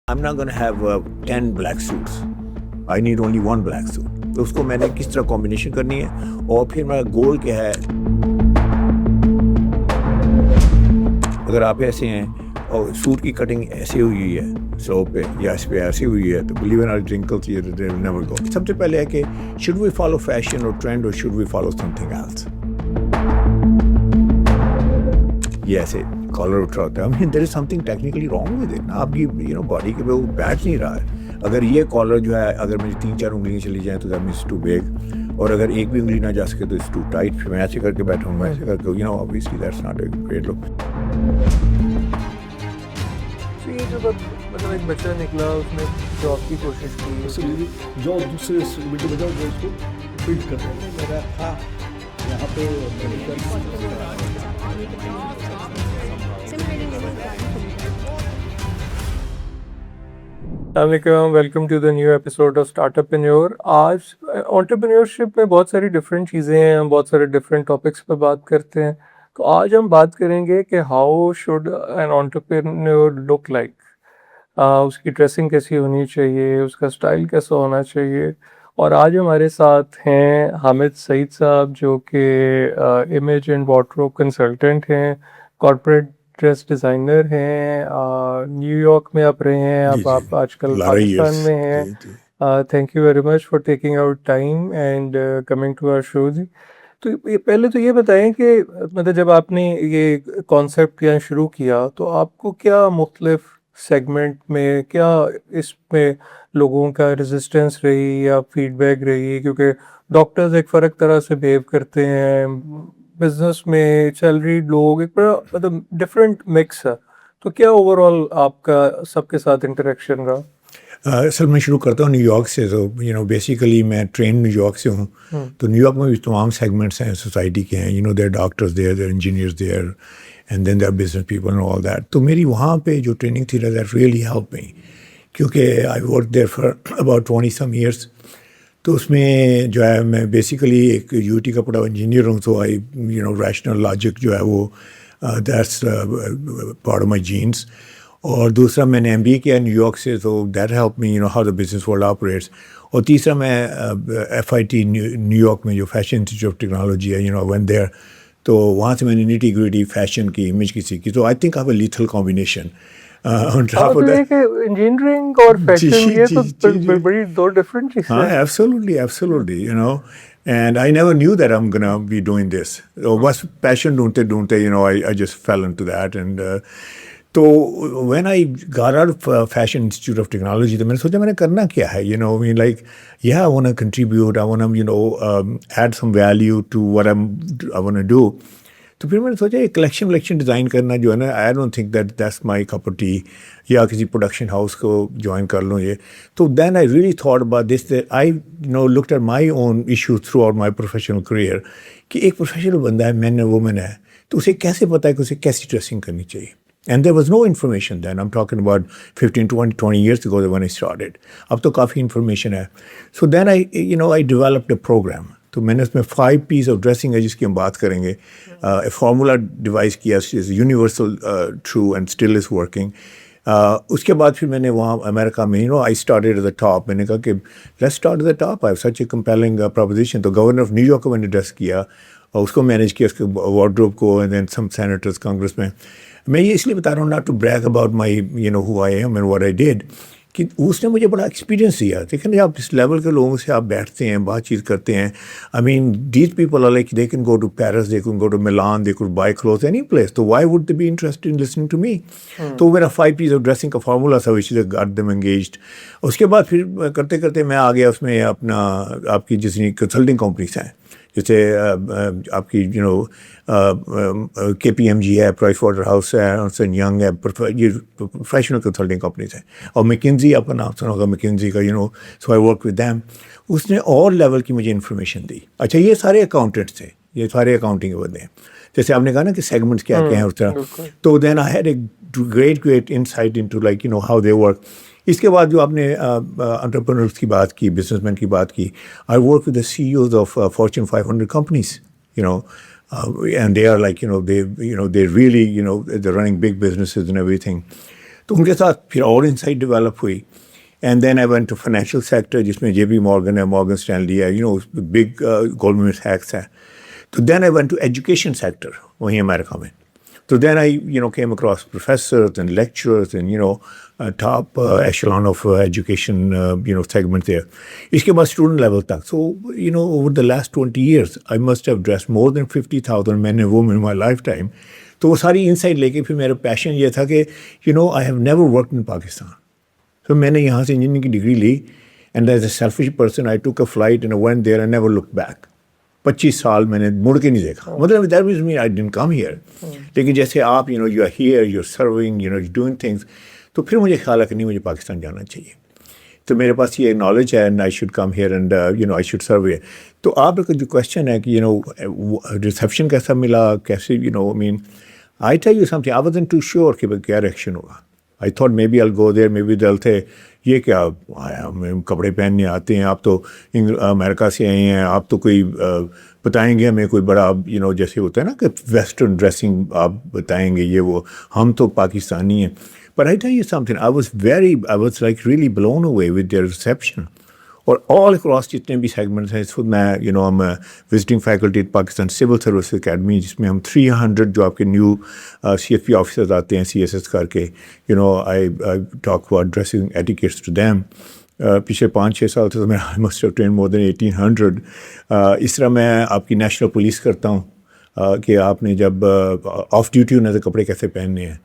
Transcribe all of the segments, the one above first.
I'm not going to have 10 black suits. I need only one black suit. تو اس کو میں نے کس طرح کمبینیشن کرنی ہے اور پھر میرا گول کیا ہے. اگر آپ ایسے ہیں اور سوٹ کی کٹنگ ایسے ہوئی ہے سو پہ یا اس پہ ایسی ہوئی ہے تو بلیو ان ڈرنکلز یہ نیور گو. سب سے پہلے ہے کہ شوڈ وی فالو فیشن اور ٹرینڈ اور should we follow something else. یہ ایسے کالر اٹھ رہا ہوتا ہے. There is something technically wrong with it. آپ کی باڈی کے پہ وہ بیٹھ نہیں رہا ہے. اگر یہ کالر جو ہے اگر میری 3-4 انگلیاں چلی جائیں تو دیٹ مینس ٹو بگ, اور اگر ایک بھی انگلی نہ جا سکے تو اٹس ٹو ٹائٹ. پھر میں ایسے کر کے بیٹھا ہوں, میں ایسے کر کے obviously that's not a great look. یہ جو مطلب ایک بچہ نکلا اس نے جاب کی کوشش کی, جاب دوسرے بیٹے بجاؤ جو اس کو فیڈ کرتے ہیں. میرا تھا یہاں پہ السلام علیکم, welcome to the new episode of startupreneur. آج انٹرپرینیورشپ میں بہت ساری ڈفرینٹ چیزیں ہیں, ہم بہت سارے ڈفرینٹ ٹاپکس پہ بات کرتے ہیں. تو آج ہم بات کریں گے کہ how should an entrepreneur look like. اس کی ڈریسنگ کیسی ہونی چاہیے, اس کا اسٹائل کیسا ہونا چاہیے. اور آج ہمارے ساتھ ہیں حامد سعید صاحب جو کہ امیج اینڈ وارڈروب کنسلٹنٹ ہیں, کارپوریٹ ڈریس ڈیزائنر ہیں, نیو یارک میں آپ رہے ہیں, اب آپ آج کل پاکستان میں ہیں. Thank you very much for taking out time and coming to our show. جی تو پہلے تو یہ بتائیں کہ مطلب جب آپ نے یہ کانسیپٹ یہاں شروع کیا تو آپ کو کیا مختلف سیگمنٹ میں کیا اس میں لوگوں کا ریزسٹنس رہی یا فیڈ بیک رہی, کیونکہ ڈاکٹرز ایک فرق طرح سے بیہیو کرتے ہیں, بزنس میں سیلری لوگ ایک بڑا مطلب ڈفرینٹ مکس ہے. تو کیا اوور آل آپ کا سب کے ساتھ انٹریکشن رہا؟ اصل میں شروع کرتا ہوں نیو یارک سے. تو بیسیکلی میں ٹرین نیو یارک سے ہوں. تو نیو یارک میں بھی تمام سیگمنٹس ہیں سوسائٹی کے ہیں. There doctors there, there engineers there, and then there business people and all that. تو میری وہاں پہ جو ٹریننگ تھی دیٹ ریئلی ہیلپ می, کیونکہ I work there for about 20 some years. تو اس میں جو ہے میں بیسیکلی ایک یو ٹی کا پڑا انجینئر ہوں. تو آئی ریشنل لاجک جو ہے وہ that's part of my genes. اور دوسرا میں نے MBA کیا نیو یارک سے, تو that help me how the business world operates. اور تیسرا میں FIT نیو یارک میں جو فیشن انسٹیٹیوٹ آف ٹیکنالوجی ہے وین دیر, تو وہاں سے میں نے نیٹی گریٹی فیشن کی امیج کی سیکھی. تو I think I have a lethal combination. Engineering اور فیشن یہ تو بڑی دو ڈفرینٹ چیزیں ہیں. Absolutely, and I never knew that I'm gonna be doing this. بس پیشن ڈھونڈتے I just fell into that. And تو when I got out of Fashion Institute of Technology, تو میں نے سوچا میں نے کرنا کیا ہے. I want to contribute, I want to add some value to what I want to do. تو پھر میں نے سوچا یہ کلیکشن ڈیزائن کرنا جو ہے نا, آئی don't think that's my cup of T, یا کسی پروڈکشن ہاؤس کو جوائن کر لوں یہ. تو then I really thought about this, I looked at my own issues throughout my professional career, کہ ایک پروفیشنل بندہ ہے, مین ہے وومن ہے, تو اسے کیسے پتہ ہے کہ اسے کیسی ڈریسنگ کرنی چاہیے. And there was no information then. I'm talking about 15-20 years ago when I started. اب تو کافی انفارمیشن ہے. So then I developed a program. تو میں نے اس میں 5 pieces of dressing ہے جس کی ہم بات کریں گے. فارمولا ڈیوائز کیا, universal true and still is working. اس کے بعد پھر میں نے وہاں امریکہ میں I started at the top. میں نے کہا کہ let's start at the top. I have such a compelling proposition. تو گورنر آف نیو یارک کو میں نے ڈریس کیا اور اس کو مینیج کیا, اس کے وارڈروب کو, and then some senators Congress میں. میں یہ اس لیے بتا رہا ہوں, not to brag about my who I am and what I did, کہ اس نے مجھے بڑا ایکسپیرینس دیا. دیکھیں جب آپ اس لیول کے لوگوں سے آپ بیٹھتے ہیں, بات چیت کرتے ہیں, these people are like, they can go to Paris, they can go to Milan, they could buy clothes any place. So why would they be interested in listening to me? تو میرا 5 pieces of dressing کا formula تھا which got them engaged. اس کے بعد پھر کرتے کرتے میں آ گیا اس میں اپنا آپ کی جتنی کنسلٹنگ کمپنیز ہیں, جیسے آپ کی KPMG ہے, پرائس واٹر ہاؤس ہے, ارنسٹ اینڈ ینگ ہے, یہ پروفیشنل کنسلٹنگ کمپنیز ہیں. اور McKinsey آپ کا نام سنا ہوگا, McKinsey کا so I work with them. اس نے اور لیول کی مجھے انفارمیشن دی. اچھا یہ سارے اکاؤنٹنٹس تھے, یہ سارے اکاؤنٹنگ کے بندے ہیں. جیسے آپ نے کہا نا کہ سیگمنٹس کیا کیا ہیں اس طرح. تو then I had a great insight into how they work. اس کے بعد جو آپ نے انٹرپرنرز کی بات کی, بزنس مین کی بات کی, I work with the CEOs of Fortune 500 companies, and they are like, they really, they're running big businesses and everything. تو ان کے ساتھ پھر اور انسائٹ ڈیولپ ہوئی. And then I went to financial sector جس میں JP Morgan ہے, Morgan Stanley ہے, بگ گولڈمن سیکس ہے. تو then I went to education sector وہیں امریکہ میں. تو then I came across professors and lecturers and top echelon of education segment there. اس کے بعد اسٹوڈنٹ لیول تک. So over the last 20 years I must have addressed more than 50,000 men and women in my lifetime. تو وہ ساری insight لے کے پھر میرا پیشن یہ تھا کہ I have never worked in Pakistan. So میں نے یہاں سے انجینئرنگ کی ڈگری لی and as a selfish person I took a flight and I went there and never looked back. 25 سال میں نے مڑ کے نہیں دیکھا. مطلب that means me I didn't come here. لیکن جیسے آپ you are here, you're serving, you're doing things. تو پھر مجھے خیال ہے کہ نہیں مجھے پاکستان جانا چاہیے. تو میرے پاس یہ نالج ہے and I should come here and I should serve here. تو آپ کا جو کویشچن ہے کہ ریسیپشن کیسا ملا, کیسے I tell you something, I wasn't too sure کہ کیا ریئیکشن ہوگا. I thought maybe I'll go there, maybe they'll say یہ کیا کپڑے پہننے آتے ہیں, آپ تو امریکہ سے آئے ہیں, آپ تو کوئی بتائیں گے ہمیں کوئی بڑا جیسے ہوتا ہے نا کہ ویسٹرن ڈریسنگ آپ بتائیں گے یہ وہ, ہم تو پاکستانی ہیں. But I tell you something, I was like really blown away with their reception. اور all across جتنے بھی سیگمنٹس ہیں, اس وقت میں I'm a visiting faculty at Pakistan Civil Service Academy جس میں ہم 300 جو آپ کے نیو CSP آفیسرز آتے ہیں CSS کر کے, I talk about dressing etiquettes to them. پچھلے 5-6 سال سے میں I must have trained more than 1800. اس طرح میں آپ کی نیشنل پولیس کرتا ہوں کہ آپ نے جب آف ڈیوٹی ہونے سے کپڑے کیسے پہننے ہیں.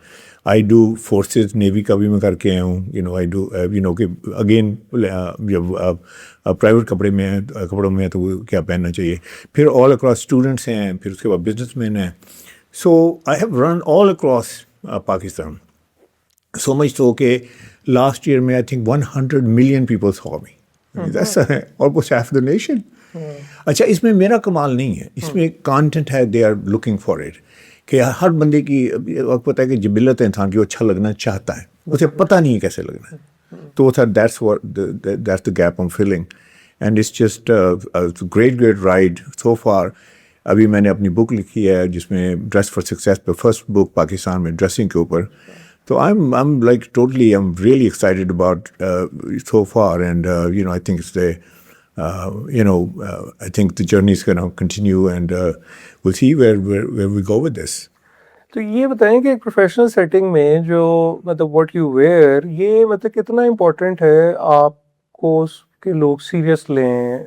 آئی ڈو فورسز, نیوی کا بھی میں کر کے آیا ہوں. آئی ڈو کہ اگین جب پرائیویٹ کپڑوں میں ہے تو وہ کیا پہننا چاہیے. پھر آل اکراس اسٹوڈنٹس ہیں, پھر اس کے بعد بزنس مین ہیں. So I have run all across Pakistan. So much so کہ لاسٹ ایئر میں I think 100 million people saw me. That's almost half the nation. اچھا, اس میں میرا کمال نہیں ہے, اس میں کانٹینٹ ہے, they are looking for it. کہ ہر بندے کی وقت پتہ ہے کہ جبلت ہے انسان کی, وہ اچھا لگنا چاہتا ہے, اسے پتہ نہیں ہے کیسے لگنا ہے. تو وہ تھا that's the gap I'm filling. And it's just a great ride so far. ابھی میں نے اپنی بک لکھی ہے جس میں ڈریس فار سکسیس پہ, فرسٹ بک پاکستان میں ڈریسنگ کے اوپر. تو I'm like totally, I'm really excited about so far. And I think it's I think the journey is going to continue and we'll see where we go with this. تو یہ بتائیں کہ ایک professional setting میں جو مطلب what you where, یہ مطلب کتنا امپورٹنٹ ہے آپ کو کہ لوگ سیریس لیں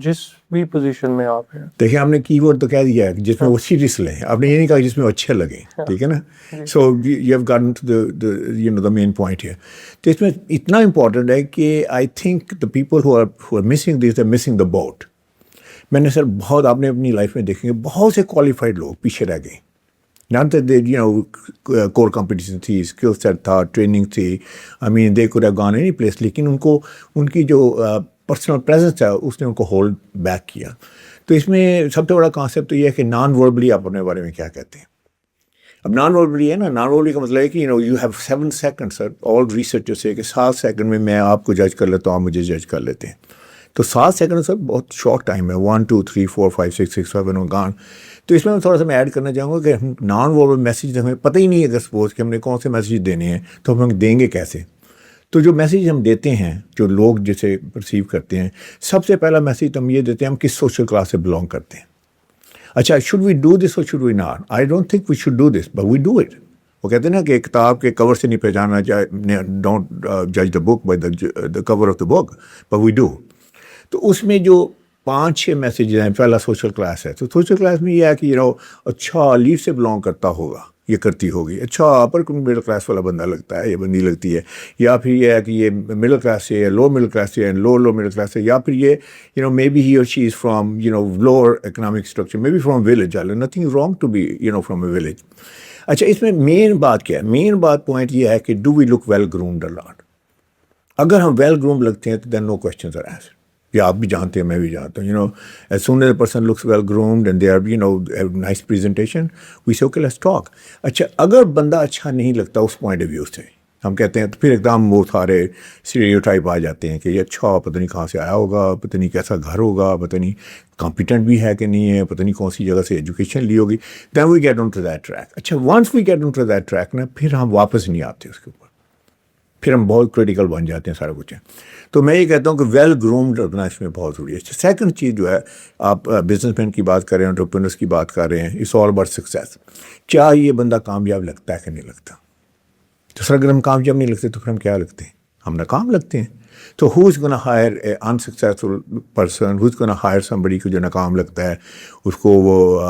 جس بھی پوزیشن میں آپ ہیں. دیکھیں, آپ نے کی ورڈ تو کہہ دیا ہے جس میں وہ سیریس لیں, آپ نے یہ نہیں کہا جس میں وہ اچھے لگیں, ٹھیک ہے نا. So you have gotten to the main point here. تو اس میں اتنا امپورٹنٹ ہے کہ I think the people who are missing this, they're missing the boat. میں نے سر بہت, آپ نے اپنی لائف میں دیکھیں گے بہت سے کوالیفائڈ لوگ پیچھے رہ گئے. Not that they, core competition تھی, skill set تھا, training تھی. I mean, they could have gone any place. لیکن ان کی جو پرسنل پریزنس ہے اس نے ان کو ہولڈ بیک کیا. تو اس میں سب سے بڑا کانسیپٹ تو یہ ہے کہ نان وربلی آپ اپنے بارے میں کیا کہتے ہیں. اب نان وربلی ہے نا, نان وربلی کا مطلب ہے کہ you have 7 seconds sir. All researcher سے کہ 7 سیکنڈ میں آپ کو جج کر لیتا ہوں, آپ مجھے جج کر لیتے ہیں. تو 7 سیکنڈ سر بہت شارٹ ٹائم ہے. 1 2 3 4 5 6 6 7 گان. تو اس میں تھوڑا سا میں ایڈ کرنا چاہوں گا کہ ہم نان وربل میسیج ہمیں پتہ ہی نہیں ہے, اگر سپوز کہ ہم نے کون سے میسیج دینے ہیں تو ہم دیں گے کیسے. تو جو میسیج ہم دیتے ہیں, جو لوگ جسے پرسیو کرتے ہیں, سب سے پہلا میسیج ہم یہ دیتے ہیں ہم کس سوشل کلاس سے بلانگ کرتے ہیں. اچھا, شوڈ وی ڈو دس اور should we not? I don't think we should do this but we do it. وہ کہتے ہیں نا کہ کتاب کے کور سے نہیں پہچانا چاہے, ڈونٹ جج the book by the cover of the book but we do. تو اس میں جو 5-6 میسیجز ہیں, پہلا سوشل کلاس ہے. تو سوشل کلاس میں یہ ہے کہ اچھا لیف سے بلانگ کرتا ہوگا, یہ کرتی ہوگی, اچھا اپر مڈل کلاس والا بندہ لگتا ہے, یہ بندی لگتی ہے, یا پھر یہ ہے کہ یہ مڈل کلاس سے ہے, لو مڈل کلاس سے ہے, لو مڈل کلاس سے, یا پھر یہ may be he or she is from lower economic structure, maybe from village. Nothing wrong to be from a village. اچھا, اس میں مین بات کیا ہے؟ مین بات پوائنٹ یہ ہے کہ do we look well groomed اور ناٹ. اگر ہم ویل گرومڈ لگتے ہیں تو then no questions are asked. یہ آپ بھی جانتے ہیں, میں بھی جانتا ہوں. as soon as a person looks well groomed and they are have nice presentation, we say okay let's talk. اچھا, اگر بندہ اچھا نہیں لگتا اس پوائنٹ آف ویو سے, ہم کہتے ہیں تو پھر ایک دم وہ سارے اسٹیریوٹائپ آ جاتے ہیں کہ یہ اچھا پتہ نہیں کہاں سے آیا ہوگا, پتہ نہیں کیسا گھر ہوگا, پتہ نہیں کمپیٹنٹ بھی ہے کہ نہیں ہے, پتہ نہیں کون سی جگہ سے ایجوکیشن لی ہوگی. then we get onto that track. اچھا, once we get onto that track نا, پھر ہم واپس نہیں آتے اس کے اوپر. پھر ہم بہت کریٹیکل بن جاتے ہیں سارا کچھ ہے. تو میں یہ کہتا ہوں کہ ویل گرومڈ رکھنا اس میں بہت ضروری ہے. سیکنڈ چیز جو ہے, آپ بزنس مین کی بات کر رہے ہیں, انٹرپرینرس کی بات کر رہے ہیں, اٹس آل اباؤٹ سکسیس. کیا یہ بندہ کامیاب لگتا ہے کہ نہیں لگتا؟ تو سر اگر ہم کامیاب نہیں لگتے تو پھر ہم کیا لگتے ہیں؟ ہم ناکام لگتے ہیں. تو ہو از گونا ہائر اے انسکسیسفل پرسن, ہو از گونا ہائر سمبڈی کو جو ناکام لگتا ہے, اس کو وہ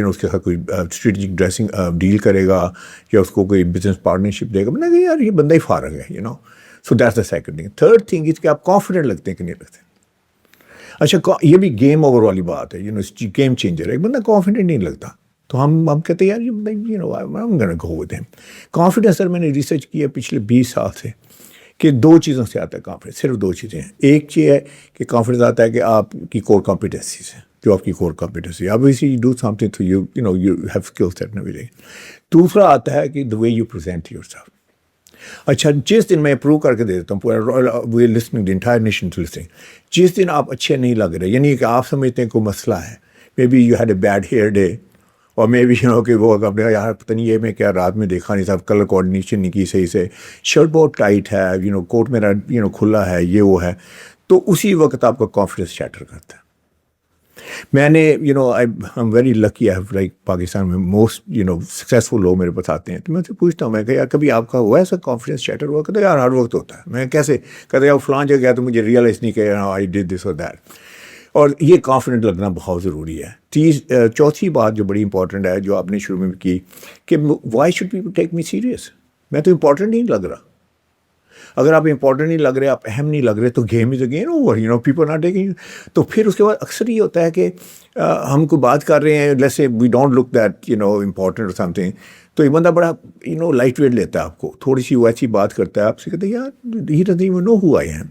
اس کے ساتھ کوئی اسٹریٹجک ڈریسنگ ڈیل کرے گا یا اس کو کوئی بزنس پارٹنرشپ دے گا. میں نے کہا یار یہ بندہ ہی فارغ ہے, so that's the second thing. Third thing is کہ آپ کانفیڈنٹ لگتے ہیں کہ نہیں لگتے. اچھا یہ بھی گیم اوور والی بات ہے, گیم چینجر ہے. ایک بندہ کانفیڈنٹ نہیں لگتا تو ہم کہتے ہیں یار یہ بندہ گو ود ہم. کانفیڈنس سر میں نے ریسرچ کیا پچھلے 20 سال سے کہ 2 چیزوں سے آتا ہے کانفیڈنس, صرف 2 چیزیں ہیں. ایک چیز ہے کہ کانفیڈنس آتا ہے کہ آپ کی کور کمپیٹنسیز ہیں, جو آپ کی کور کمپیٹنسی ہے. obviously you do something to you have skill set and everything. دوسرا آتا ہے کہ the way you present yourself. اچھا جس دن میں اپروو کر کے دے دیتا ہوں پورا we listening the entire nation to listening, جس دن آپ اچھے نہیں لگ رہے, یعنی کہ آپ سمجھتے ہیں کوئی مسئلہ ہے, may be you had a bad hair day, اور مے بی کہ وہ اپنے یار پتہ نہیں یہ میں کیا رات میں دیکھا نہیں تھا, کلر کوآرڈینیشن نہیں کی صحیح سے, شرٹ بہت ٹائٹ ہے, کوٹ میرا کھلا ہے, یہ وہ ہے, تو اسی وقت آپ کا کانفیڈنس شیٹر کرتا ہے. میں نے I am very lucky, I have like Pakistan میں موسٹ سکسیزفل لوگ میرے پاس آتے ہیں, تو میں ان سے پوچھتا ہوں, میں کہ یار کبھی آپ کا ہوا ایسا کانفیڈنس شیٹر ہوا؟ کہتے یار ہر وقت ہوتا ہے. میں کیسے؟ کہتے یار فلاں جگہ گیا تو مجھے ریئلائز نہیں کہ I did this or that. اور یہ کانفیڈنٹ لگنا بہت ضروری ہے. چوتھی بات جو بڑی امپورٹنٹ ہے, جو آپ نے شروع میں کی, کہ why should people take me serious. میں تو امپورٹنٹ نہیں لگ رہا. اگر آپ امپورٹنٹ نہیں لگ رہے, آپ اہم نہیں لگ رہے, تو game is again over, people not taking. تو پھر اس کے بعد اکثر یہ ہوتا ہے کہ ہم کو بات کر رہے ہیں, let's say we don't look that important اور سم تھنگ, تو ایک بندہ بڑا لائٹ ویٹ لیتا ہے آپ کو, تھوڑی سی ویسی بات کرتا ہے آپ سے, کہتے ہیں یار he doesn't even know who I am.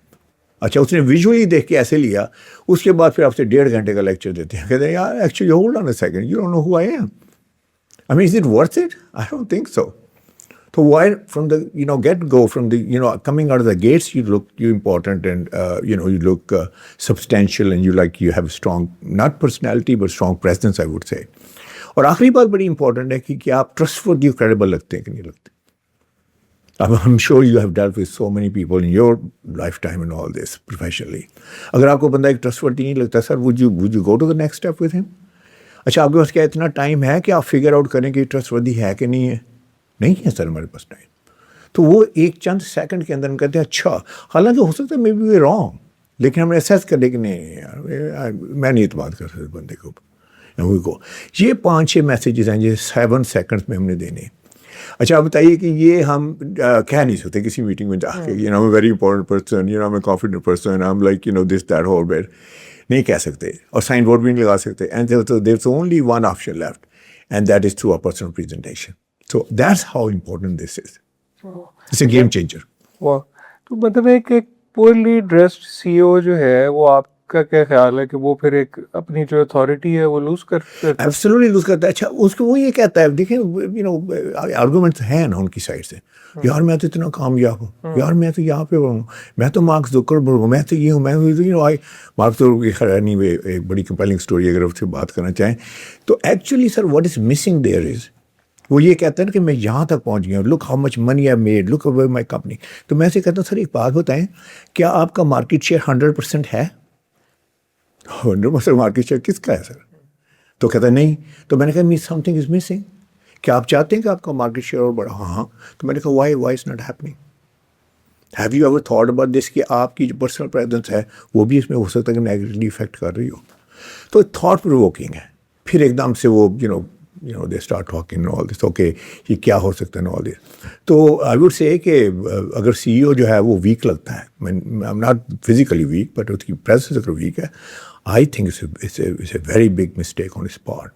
اچھا اس نے ویژولی دیکھ کے ایسے لیا, اس کے بعد پھر آپ سے 1.5 گھنٹے کا لیکچر دیتے ہیں, کہتے ہیں یار actually hold on a second, you don't know who I am. I mean, is it worth it? I don't think so. So why from the get-go, from the coming out of the gates, you important and you look substantial and you have a strong, not personality but strong presence, I would say. اور آخری بات بڑی important ہے کہ کیا آپ trustworthy credible لگتے ہیں کہ نہیں لگتے. I'm sure you have dealt with so many people in your lifetime and all this professionally. اگر آپ کو بندہ ایک trustworthy نہیں لگتا, سر would you go to the next step with him? اچھا آپ کے پاس کیا اتنا ٹائم ہے کہ آپ فگر آؤٹ کریں کہ ٹرسٹوردی ہے کہ نہیں ہے؟ نہیں ہے سر ہمارے پاس ٹائم. تو وہ ایک چند سیکنڈ کے اندر ہم کہتے ہیں اچھا, حالانکہ ہو سکتا ہے مے بی وی رانگ, لیکن ہم نے اسیس کر لیا کہ نہیں یار میں نہیں اعتماد کر سکتا بندے کو. یہ 5-6 میسیجز ہیں یہ 7 سیکنڈس میں ہم نے دینے. اچھا آپ بتائیے کہ یہ ہم کہہ نہیں سکتے کسی میٹنگ میں جا کے I'm a very important person, I'm a confident person, I'm like this that whole bit, نہیں کہہ سکتے, اور سائن بورڈ بھی نہیں لگا سکتے. And there is only one option left, and that is through a personal presentation. So that's how important this is. It's a game changer. واہ. تو مطلب ایک پورلی ڈریسڈ سی او جو ہے, وہ آپ کا کیا خیال ہے کہ وہ پھر ایک اپنی جو اتھارٹی ہے وہ لوز کرتا ہے؟ ایبسولوٹلی لوز کرتا ہے. اچھا اس کو وہ یہ کہتا ہے, دیکھیں آرگومنٹس ہیں نا ان کی سائڈ سے, یار میں تو اتنا کامیاب ہوں, یار میں تو یہاں پہ ہوں, میں تو مارک زکربرگ ہوں, میں تو یہ ہوں, میں مارک زکربرگ خیر نہیں, وہ ایک بڑی کمپیلنگ اسٹوری اگر اس سے بات کرنا چاہیں تو actually sir what is missing there is, وہ یہ کہتا ہے کہ میں یہاں تک پہنچ گیا ہوں, look how much money I made, look over my company. تو میں سے کہتا ہوں سر ایک بات بتائیں, کیا آپ کا مارکیٹ شیئر 100% ہے؟ 100% مارکیٹ شیئر کس کا ہے سر؟ تو کہتا ہے نہیں. تو میں نے کہا میز سم تھنگ از مسنگ. کیا آپ چاہتے ہیں کہ آپ کا مارکیٹ شیئر اور بڑھا؟ ہاں. تو میں نے کہا why is not happening? Have you ever thought about this کہ آپ کی جو پرسنل پریزنس ہے وہ بھی اس میں ہو سکتا ہے کہ نیگیٹولی افیکٹ کر رہی ہو. تو تھاٹ پرووکنگ ہے. پھر ایک دم سے وہ they start talking all this, okay یہ کیا ہو سکتا ہے آل دس. تو آئی ووڈ سے کہ اگر سی ای او جو ہے وہ ویک لگتا ہے, I am not physically weak but اس کی پریزنس اگر ویک ہے, I think it's a very big mistake on spot.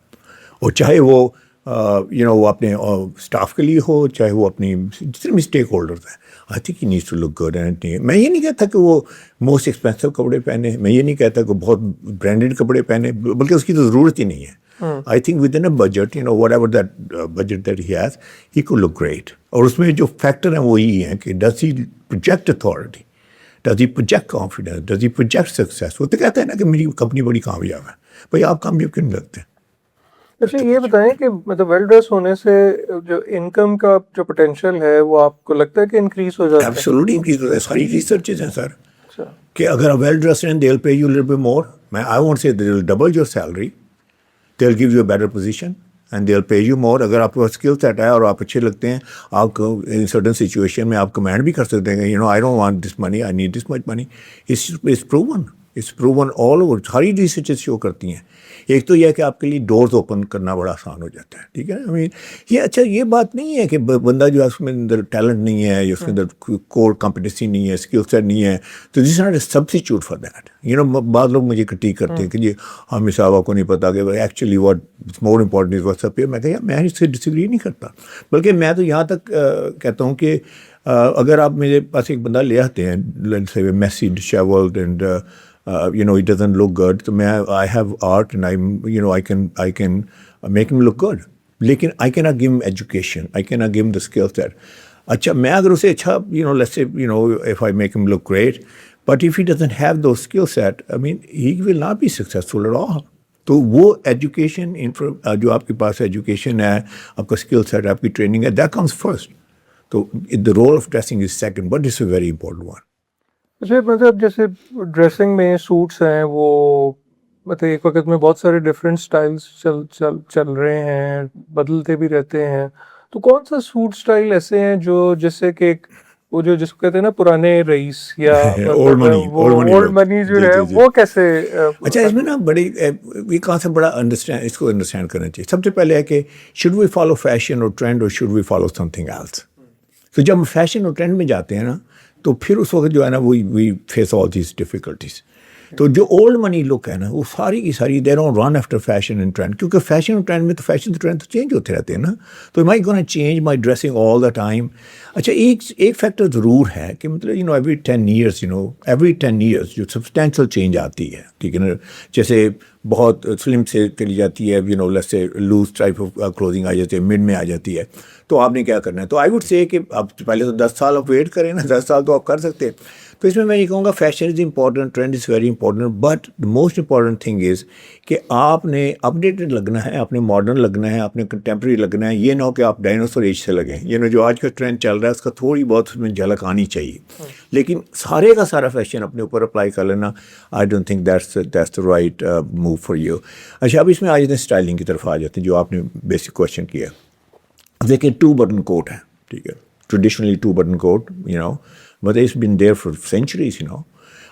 اور چاہے وہ وہ اپنے اسٹاف کے لیے ہو, چاہے وہ اپنی جتنے بھی اسٹیک ہولڈرز ہیں, I think he needs to look good. میں یہ نہیں کہتا کہ وہ موسٹ ایکسپینسو کپڑے پہنے, میں یہ نہیں کہتا کہ بہت برانڈیڈ کپڑے پہنے, بلکہ اس کی تو ضرورت ہی نہیں ہے. I think within a budget, whatever that budget that he has, he could look great. اور اس میں جو فیکٹر ہیں وہ یہی ہیں کہ does he project authority, does he project confidence, does he project success. وہ تو کہتا ہے نا کہ میری کمپنی بڑی کامیاب ہے. بھائی آپ کامیاب کیوں نہیں لگتے؟ اچھا یہ بتائیں کہ مطلب ویل ڈریس ہونے سے جو انکم کا جو پوٹینشیل ہے وہ آپ کو لگتا ہے کہ انکریز ہو جاتا ہے؟ ایبسولوٹلی انکریز ہوتا ہے. ساری ریسرچز ہیں سر اچھا کہ اگر آپ ویل ڈریسڈ ہیں, they'll pay you a little bit more. I won't say they'll double your salary. They'll give you a better position and they'll pay you more. اگر آپ کو اسکل سیٹ ہے اور آپ اچھے لگتے ہیں, آپ کو ان سرٹن سچویشن میں آپ کمینڈ بھی کر سکتے ہیں, I don't want this money, I need this much money. It's proven. It's proven all over. ساری ریسرچز شو کرتی ہیں. ایک تو یہ ہے کہ آپ کے لیے ڈورز اوپن کرنا بڑا آسان ہو جاتا ہے, ٹھیک ہے. یہ اچھا یہ بات نہیں ہے کہ بندہ جو ہے اس میں اندر ٹیلنٹ نہیں ہے, یا اس کے اندر کور کمپٹنسی نہیں ہے, اسکل سیٹ نہیں ہے, تو this is not a substitute for that. بعض لوگ مجھے کرٹیک کرتے ہیں کہ جی ہمیں صاحبہ کو نہیں پتا کہ actually what more important is what's up. میں کہا میں اس سے ڈس ایگری نہیں کرتا, بلکہ میں تو یہاں تک کہتا ہوں کہ اگر آپ میرے پاس ایک بندہ لے آتے ہیں messy dishevelled and it doesn't look good, تو میں I have art and I can make him look good, لیکن I cannot give him education, I cannot give him the skill set. اچھا میں اگر اسے اچھا let's say if I make him look great, but if he doesn't have those skill set, he will not be successful at all. تو وہ education جو آپ کے پاس ایجوکیشن ہے, آپ کا اسکل سیٹ, آپ کی ٹریننگ ہے, that comes first. تو the role of dressing is second, but it's a very important one. اچھا مطلب جیسے ڈریسنگ میں سوٹس ہیں وہ مطلب ایک وقت میں بہت سارے ڈفرینٹ اسٹائلس چل رہے ہیں, بدلتے بھی رہتے ہیں, تو کون سا سوٹ اسٹائل ایسے ہیں جو جیسے کہ وہ جو جس کو کہتے ہیں نا پرانے رئیس یا اولڈ منی جو ہے وہ کیسے؟ اچھا اس میں نا بڑی یہ کانسیپٹ بڑا اس کو انڈرسٹینڈ کرنا چاہیے. سب سے پہلے ہے کہ شوڈ وی فالو فیشن اور ٹرینڈ اور should we follow something else. تو جب ہم فیشن اور ٹرینڈ میں جاتے ہیں نا تو پھر اس وقت جو ہے نا وی فیس آل دیز ڈیفیکلٹیز. تو جو اولڈ منی لک ہے نا وہ ساری کی ساری they don't run after fashion and trained, کیونکہ فیشن اور ٹرینڈ میں تو فیشن تو ٹرینڈ تو چینج ہوتے رہتے ہیں نا. تو my gonna change my dressing all the time. اچھا ایک فیکٹر ضرور ہے کہ مطلب ایوری 10 ایئرس جو سبسٹینشیل چینج آتی ہے, ٹھیک ہے نا. جیسے بہت سلم سے چلی جاتی ہے, let's say loose type of clothing آ جاتی ہے, مڈ میں آ جاتی ہے, تو آپ نے کیا کرنا ہے. تو آئی وڈ سے کہ آپ پہلے تو 10 سال آپ ویٹ کریں نا, 10 سال تو آپ کر سکتے ہیں. تو اس میں یہ کہوں گا fashion is important, trend is very important, but the most important thing is کہ آپ نے اپڈیٹڈ لگنا ہے, آپ نے ماڈرن لگنا ہے, آپ نے کنٹمپریری لگنا ہے. یہ نہ ہو کہ آپ ڈائناسور ایج سے لگیں. جو آج کا ٹرینڈ چل رہا ہے اس کا تھوڑی بہت اس میں جھلک آنی چاہیے, لیکن سارے کا سارا فیشن اپنے اوپر اپلائی کر لینا, آئی don't think that's the right move for you. اچھا اب اس میں آ جاتے ہیں اسٹائلنگ کی طرف آ جاتے ہیں جو آپ نے بیسک کوشچن کیا. دیکھیں 2 بٹن کوٹ ہے, ٹھیک ہے, traditionally 2 button coat but it's been there for centuries.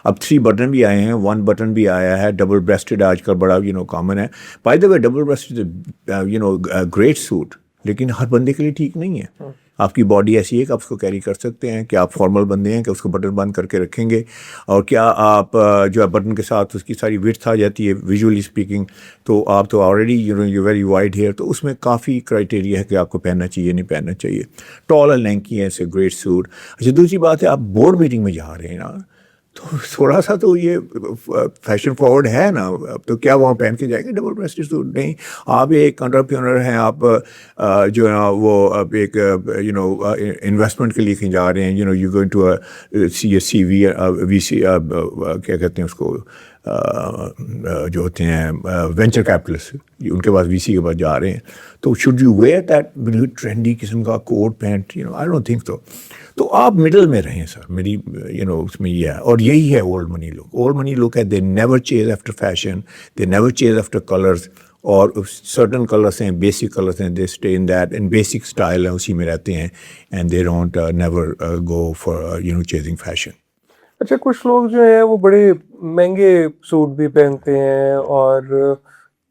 اب 3 بٹن بھی آئے ہیں, 1 بٹن بھی آیا ہے, ڈبل بریسٹڈ آج کل بڑا کامن ہے. By the way double breasted great suit, لیکن ہر بندے کے لیے ٹھیک نہیں ہے. آپ کی باڈی ایسی ہے کہ آپ اس کو کیری کر سکتے ہیں, کہ آپ فارمل بندے ہیں کہ اس کو بٹن بند کر کے رکھیں گے, اور کیا آپ جو ہے بٹن کے ساتھ اس کی ساری وڈتھ آ جاتی ہے ویژولی اسپیکنگ, تو آپ تو already you very wide here, تو اس میں کافی کرائٹیریا ہے کہ آپ کو پہننا چاہیے نہیں پہننا چاہیے. ٹال اور لینکی ہے, اٹس اے گریٹ سوٹ. اچھا دوسری بات ہے آپ بورڈ میٹنگ میں جا رہے ہیں نا, تو تھوڑا سا تو یہ فیشن فارورڈ ہے نا, تو کیا وہاں پہن کے جائیں گے ڈبل بریسٹڈ سوٹ؟ نہیں. آپ ایک انٹرپرینور ہیں, آپ جو ہے نا وہ ایک انویسٹمنٹ کے لیے کہیں جا رہے ہیں, یو گوئنگ ٹو سی وی سی کیا کہتے ہیں اس کو, جو ہوتے ہیں وینچر کیپٹلسٹ, ان کے پاس وی سی کے پاس جا رہے ہیں, تو should you wear that trendy قسم کا coat pant? I don't think so. تو آپ مڈل میں رہیں سر, میری اس میں یہ ہے. اور یہی ہے اولڈ منی لک. اولڈ منی لک ہے دے نیور چیز آفٹر فیشن, دے نیور چیز آفٹر کلرز, اور سرٹن کلرس ہیں, بیسک کلرس ہیں, they stay in that, in basic style ہیں اسی میں رہتے ہیں, and they don't never go for chasing fashion. اچھا کچھ لوگ جو ہیں وہ بڑے مہنگے سوٹ بھی پہنتے ہیں, اور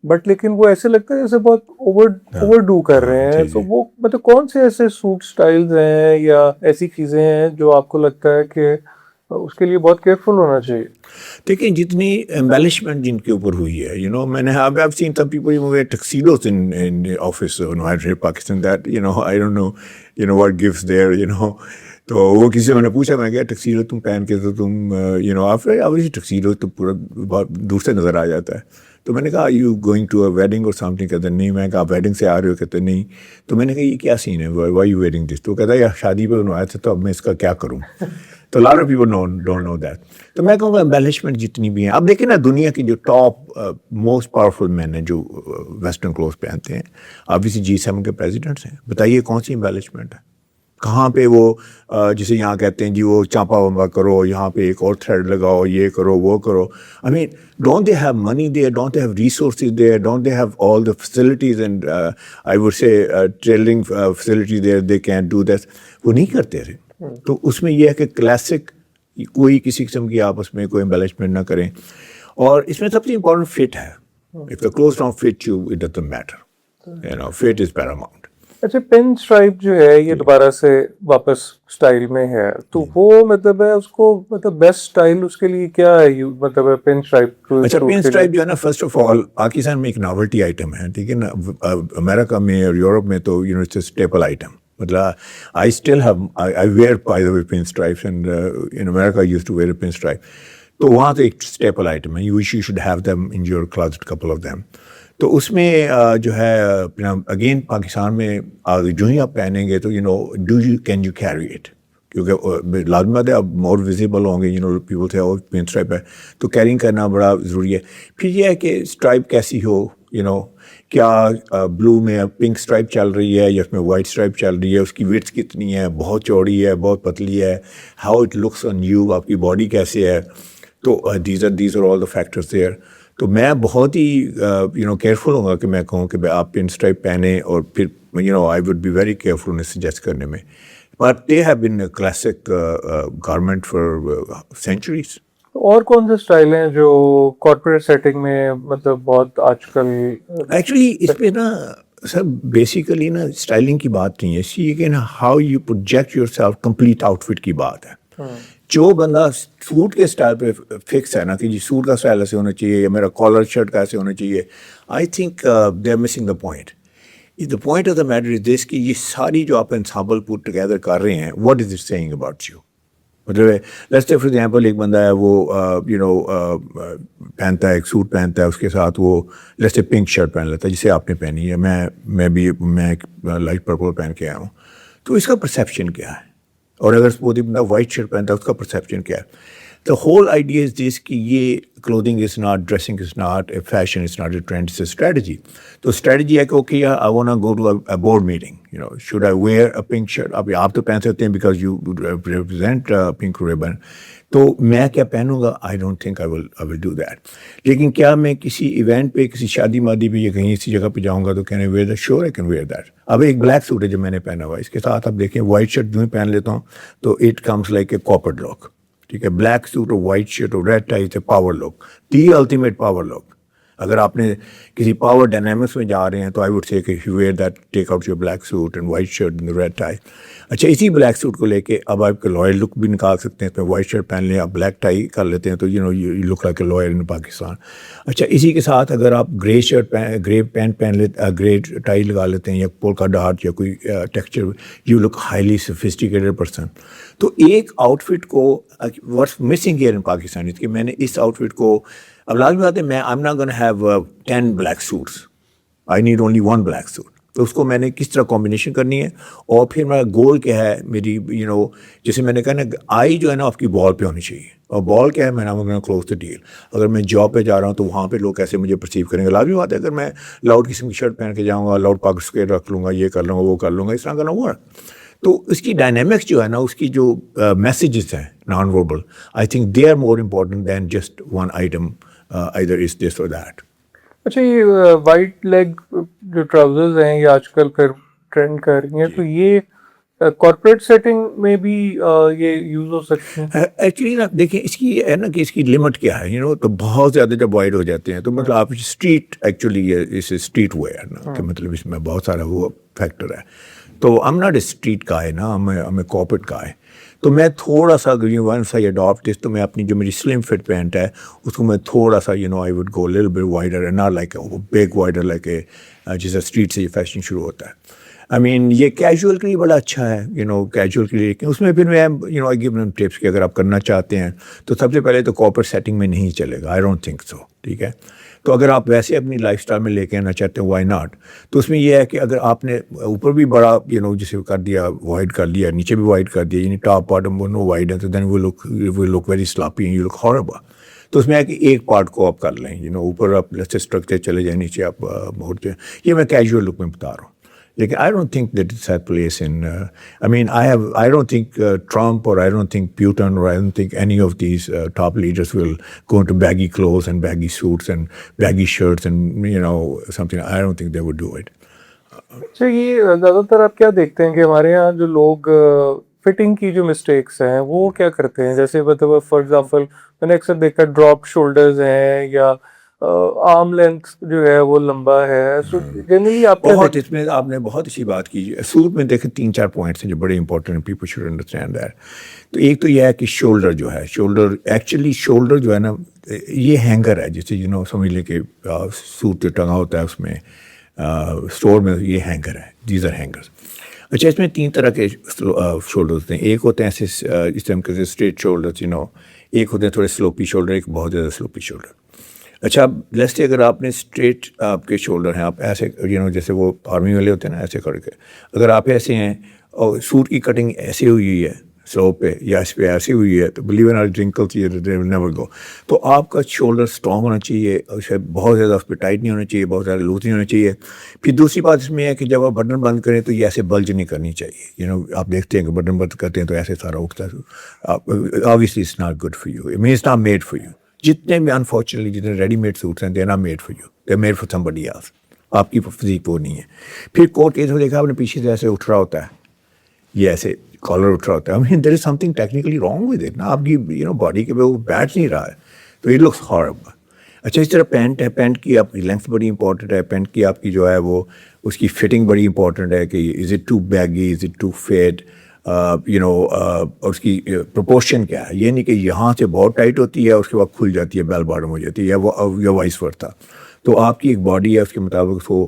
بٹ لیکن وہ ایسے لگتا ہے جیسے بہت اوور ڈو کر رہے ہیں. تو وہ مطلب کون سے ایسے سوٹ سٹائلز ہیں یا ایسی چیزیں ہیں جو آپ کو لگتا ہے کہ اس کے لیے بہت کیئرفل ہونا چاہیے؟ دیکھیں جتنی ایمبیلشمنٹ جن کے اوپر ہوئی ہے, میں نے I've seen some people wear tuxedos in office in Pakistan, that I don't know what gives there. تو وہ کسی سے میں نے پوچھا, میں کہا ٹکسیڈو تم پہن کے تو تم obviously ٹکسیڈو تو پورا بہت دور سے نظر آ جاتا ہے. تو میں نے کہا you going to a wedding اور سم تھنگ؟ کہتے نہیں. میں کہا ویڈنگ سے آ رہے ہو؟ کہتے نہیں. تو میں نے کہا یہ کیا سین ہے, وائی یو ویڈنگ دس؟ تو کہتا ہے یار شادی پہ انہوں آیا تھا, تو اب میں اس کا کیا کروں. تو lot of people don't know that. تو میں کہوں گا ایمبیلشمنٹ جتنی بھی ہیں. اب دیکھیں نا دنیا کی جو ٹاپ موسٹ پاورفل مین ہیں جو ویسٹرن کلوتھ پہنتے ہیں, obviously G7 کے پریزیڈنٹس ہیں. بتائیے کون سی ایمبیلشمنٹ ہے؟ کہاں پہ وہ جسے یہاں کہتے ہیں جی وہ چانپا ومپا کرو, یہاں پہ ایک اور تھریڈ لگاؤ, یہ کرو وہ کرو. I mean, don't they have money there? Don't they have resources there? Don't they have all the facilities and I would say tailoring facilities there? They can't do that. وہ نہیں کرتے رہے. تو اس میں یہ ہے کہ کلاسک کوئی کسی قسم کی آپس میں کوئی ایمبیلشمنٹ نہ کریں. اور اس میں سب سے امپورٹنٹ فٹ ہے. If the clothes don't fit you, it doesn't matter. You know, fit is paramount. اچھا پن اسٹرائپ جو ہے یہ دوبارہ سے واپس اسٹائل میں ہے, تو وہ مطلب ہے اس کو مطلب بیسٹ اسٹائل اس کے لیے کیا ہے مطلب ہے پن اسٹرائپ؟ اچھا پن اسٹرائپ جو ہے نا فرسٹ آف آل پاکستان میں ایک ناولٹی آئٹم ہے, ٹھیک ہے نا. امریکہ میں اور یورپ میں تو you know it's a staple item. مطلب I still have I wear by the way pin stripes and in America I used to wear a pin stripe. تو وہاں تو ایک اسٹیپل آئٹم ہے. You should have them in your closet, couple of them. تو اس میں جو ہے اگین پاکستان میں جو ہی آپ پہنیں گے تو you know can you carry it, کیونکہ لازمت ہے اب مور ویزیبل ہوں گے. یو نو پیپل سے اور پن اسٹرائپ ہے تو کیرنگ کرنا بڑا ضروری ہے. پھر یہ ہے کہ اسٹرائپ کیسی ہو, یو نو کیا بلو میں پنک اسٹرائپ چل رہی ہے یا اس میں وائٹ اسٹرائپ چل رہی ہے, اس کی وڈتھ کتنی ہے, بہت چوڑی ہے, بہت پتلی ہے, how it looks on you, آپ کی باڈی کیسے ہے. تو these are all the factors there. تو میں بہت ہی یو نو کیئرفل ہوں گا کہ میں کہوں کہ آپ پن اسٹرائپ پہنیں, اور پھر you know I would be very careful انہیں سجیسٹ کرنے میں. But they have been classic garment for centuries. اور کون سے اسٹائل ہیں جو کارپوریٹ سیٹنگ میں مطلب بہت آج کل؟ ایکچولی اس پہ نا سر بیسیکلی نا اسٹائلنگ کی بات نہیں ہے, اس لیے کہ نا how you project yourself complete outfit کی بات ہے. جو بندہ سوٹ کے اسٹائل پہ فکس ہے نا کہ جی سوٹ کا اسٹائل ایسے ہونا چاہیے یا میرا کالر شرٹ کا ایسے ہونا چاہیے, I think they are missing the point. The point of the matter is this کہ یہ ساری جو آپ انسامبل پٹ ٹوگیدر کر رہے ہیں, what is it seeing about you. مطلب لیٹس ٹیک فار ایگزامپل ایک بندہ ہے وہ یو نو پہنتا ہے ایک سوٹ پہنتا ہے, اس کے ساتھ وہ لیٹس ٹیک پنک شرٹ پہن لیتا ہے جسے آپ نے پہنی ہے, میں لائٹ پرپل پہن کے آیا ہوں. تو اس کا پرسیپشن کیا ہے, اور اگر وہ بندہ وائٹ شرٹ پہنتا ہے اس کا پرسیپشن کیا ہے. The whole idea is this کہ یہ clothing is not, dressing is not, a fashion is not a trend, it's a strategy. تو strategy ہے کہ okay, I want to go to a board meeting, you know, should I wear a pink shirt? اب آپ تو پہن سکتے ہیں because you represent pink ribbon. تو میں کیا پہنوں گا, I don't think I will do that. لیکن کیا میں کسی ایونٹ پہ, کسی شادی مادی پہ یا کہیں اسی جگہ پہ جاؤں گا تو can I wear that? Sure I can wear that. اب ایک بلیک سوٹ ہے جو میں نے پہنا ہوا, اس کے ساتھ آپ دیکھیں وائٹ شرٹ جو پہن لیتا ہوں تو it comes like a corporate look. ٹھیک ہے, بلیک سوٹ اور وائٹ شرٹ اور ریڈ ٹائی سے power look, the ultimate power look. اگر آپ نے کسی پاور ڈائنامکس میں جا رہے ہیں تو آئی وڈ سے کہ you wear that, take out your black suit and white shirt and red tie. اچھا اسی بلیک سوٹ کو لے کے اب آپ کے لوئر لک بھی نکال سکتے ہیں, اس میں وائٹ شرٹ پہن لیں, آپ بلیک ٹائی کر لیتے ہیں تو you know you look like a lawyer in Pakistan. اچھا اسی کے ساتھ اگر آپ گرے شرٹ گرے پینٹ پہن لیتے, گرے ٹائی لگا لیتے ہیں یا پولکا ڈاٹ یا کوئی texture, you look highly sophisticated person. تو ایک آؤٹ فٹ کو what's missing here in Pakistan کہ میں نے اس آؤٹ فٹ کو, اب لازمی بات ہے میں I am not gonna have 10 black suits, I need only 1 black suit. تو اس کو میں نے کس طرح کمبینیشن کرنی ہے, اور پھر میرا گول کیا ہے میری, یو نو جیسے میں نے کہا نا آئی جو ہے نا آپ کی بال پہ ہونی چاہیے, اور بال کیا ہے, میں نے کلوز دا ڈیل. اگر میں جاب پہ جا رہا ہوں تو وہاں پہ لوگ کیسے مجھے پرسیو کریں گے. لازمی بات ہے اگر میں لاؤڈ قسم کی شرٹ پہن کے جاؤں گا, لاؤڈ پاکٹ اسکیٹ رکھ لوں گا, یہ کر لوں گا وہ کر لوں گا, اس طرح کا نہ ہوا. تو اس کی ڈائنامکس جو ہے نا, اس کی جو میسیجز ہیں non verbal, I think they are more important than just one item, either is this or that. اچھا یہ وائٹ لیگ جو ٹراؤزرز ہیں یہ آج کل پھر ٹرینڈ کر رہی ہیں, تو یہ کارپوریٹ سیٹنگ میں بھی یہ یوز ہو سکتے ہیں؟ ایکچولی نا دیکھیں اس کی ہے نا کہ اس کی لمٹ کیا ہے, یو نو تو بہت زیادہ جب وائڈ ہو جاتے ہیں تو مطلب آپ اسٹریٹ ایکچولی اس اسٹریٹ ویئر نا کہ مطلب اس میں بہت سارا وہ فیکٹر ہے. تو ایم ناٹ اے اسٹریٹ کا ہے نا, ہمیں کارپوریٹ کا ہے. تو میں تھوڑا سا ونس آئی اڈاپٹ دس, تو میں اپنی جو میری سلم فٹ پینٹ ہے اس کو میں تھوڑا سا you know I would go little bit wider and not like a big wider like a جیسے اسٹریٹ سے یہ فیشن شروع ہوتا ہے. آئی مین یہ کیجول کے لیے بڑا اچھا ہے, یو نو کیجول کے لیے. اس میں پھر میں you know I gave them tips کہ اگر آپ کرنا چاہتے ہیں تو سب سے پہلے تو کارپوریٹ سیٹنگ میں نہیں چلے گا, آئی ڈونٹ تھنک سو. ٹھیک ہے, تو اگر آپ ویسے اپنی لائف اسٹائل میں لے کے آنا چاہتے ہیں وائی ناٹ. تو اس میں یہ ہے کہ اگر آپ نے اوپر بھی بڑا جسے کر دیا وائڈ کر لیا, نیچے بھی وائڈ کر دیا, یعنی ٹاپ باٹم نو وائڈ ہے, تو then we look very sloppy and you look horrible. تو اس میں ہے کہ ایک پارٹ کو آپ کر لیں, اوپر آپ اسٹرکچر چلے جائیں, نیچے آپ موڑتے ہیں. یہ میں کیجول لک میں بتا رہا ہوں. لیکن I don't think that it's had place in, I don't think Trump or I don't think Putin or I don't think any of these top leaders will go into baggy clothes and baggy suits and baggy shirts and, something. I don't think they would do it. اچھا, یہ زیادہ تر آپ کیا دیکھتے ہیں کہ ہمارے یہاں جو لوگ فٹنگ کی جو مسٹیکس ہیں وہ کیا کرتے ہیں؟ جیسے مطلب فار ایگزامپل میں نے اکثر دیکھا ڈراپ شولڈرز ہیں یا آرم لینتھ جو ہے وہ لمبا ہے. سو جنرلی آپ بہت اس میں آپ نے بہت اچھی بات کی. سوٹ میں دیکھیں 3-4 پوائنٹس ہیں جو بڑے امپورٹنٹ ہیں, پیپل شوڈ انڈرسٹینڈ دیٹ. تو ایک تو یہ ہے کہ شولڈر جو ہے, شولڈر جو ہے نا, یہ ہینگر ہے. جیسے سمجھ لیں کہ سوٹ جو ٹنگا ہوتا ہے اس میں اسٹور میں, یہ ہینگر ہے. These are hangers. اچھا, اس میں 3 طرح کے شولڈر ہوتے ہیں. ایک ہوتے ہیں ایسے جس طرح کے اسٹریٹ شولڈر, ایک ہوتے ہیں تھوڑے سلوپی شولڈر, ایک بہت زیادہ سلوپی شولڈر. اچھا, لیسٹ اگر آپ نے اسٹریٹ آپ کے شولڈر ہیں, آپ ایسے جیسے وہ آرمی والے ہوتے ہیں نا, ایسے کر کے اگر آپ ایسے ہیں اور سوٹ کی کٹنگ ایسی ہوئی ہے سلو پہ یا اس پہ ایسی ہوئی ہے, تو بلیو ان ڈرنکل نیور گو. تو آپ کا شولڈر اسٹرانگ ہونا چاہیے, اسے بہت زیادہ اس پہ ٹائٹ نہیں ہونا چاہیے, بہت زیادہ لوز نہیں ہونا چاہیے. پھر دوسری بات اس میں ہے کہ جب آپ بٹن بند کریں تو یہ ایسے بلج نہیں کرنی چاہیے. آپ دیکھتے ہیں کہ بٹن بند کرتے ہیں تو ایسے سارا اٹھتا ہے. obviously it's not good for you. I mean it's not made for you. جتنے بھی انفارچونیٹلی جتنے ریڈی میڈ سوٹس ہیں, they are not made for you, they are made for somebody else. آپ کی فزیک وہ نہیں ہے. پھر کوٹ کیس میں دیکھا آپ نے پیچھے سے ایسے اٹھ رہا ہوتا ہے, یہ ایسے کالر اٹھ رہا ہوتا ہے. I mean there is something technically wrong with it نا, آپ کی باڈی کے پہ وہ بیٹھ نہیں رہا ہے, تو اٹ لکس ہاربل. اچھا, اس طرح پینٹ ہے, پینٹ کی آپ کی لینتھ بڑی امپورٹنٹ ہے. پینٹ کی آپ کی جو ہے وہ اس کی فٹنگ بڑی امپورٹنٹ ہے کہ is it too baggy, is it too fat, اس کی پروپورشن کیا ہے. یہ نہیں کہ یہاں سے بہت ٹائٹ ہوتی ہے اس کے بعد کھل جاتی ہے, بیل باٹم ہو جاتی ہے, یا وائس ورسا. تو آپ کی ایک باڈی ہے, اس کے مطابق وہ.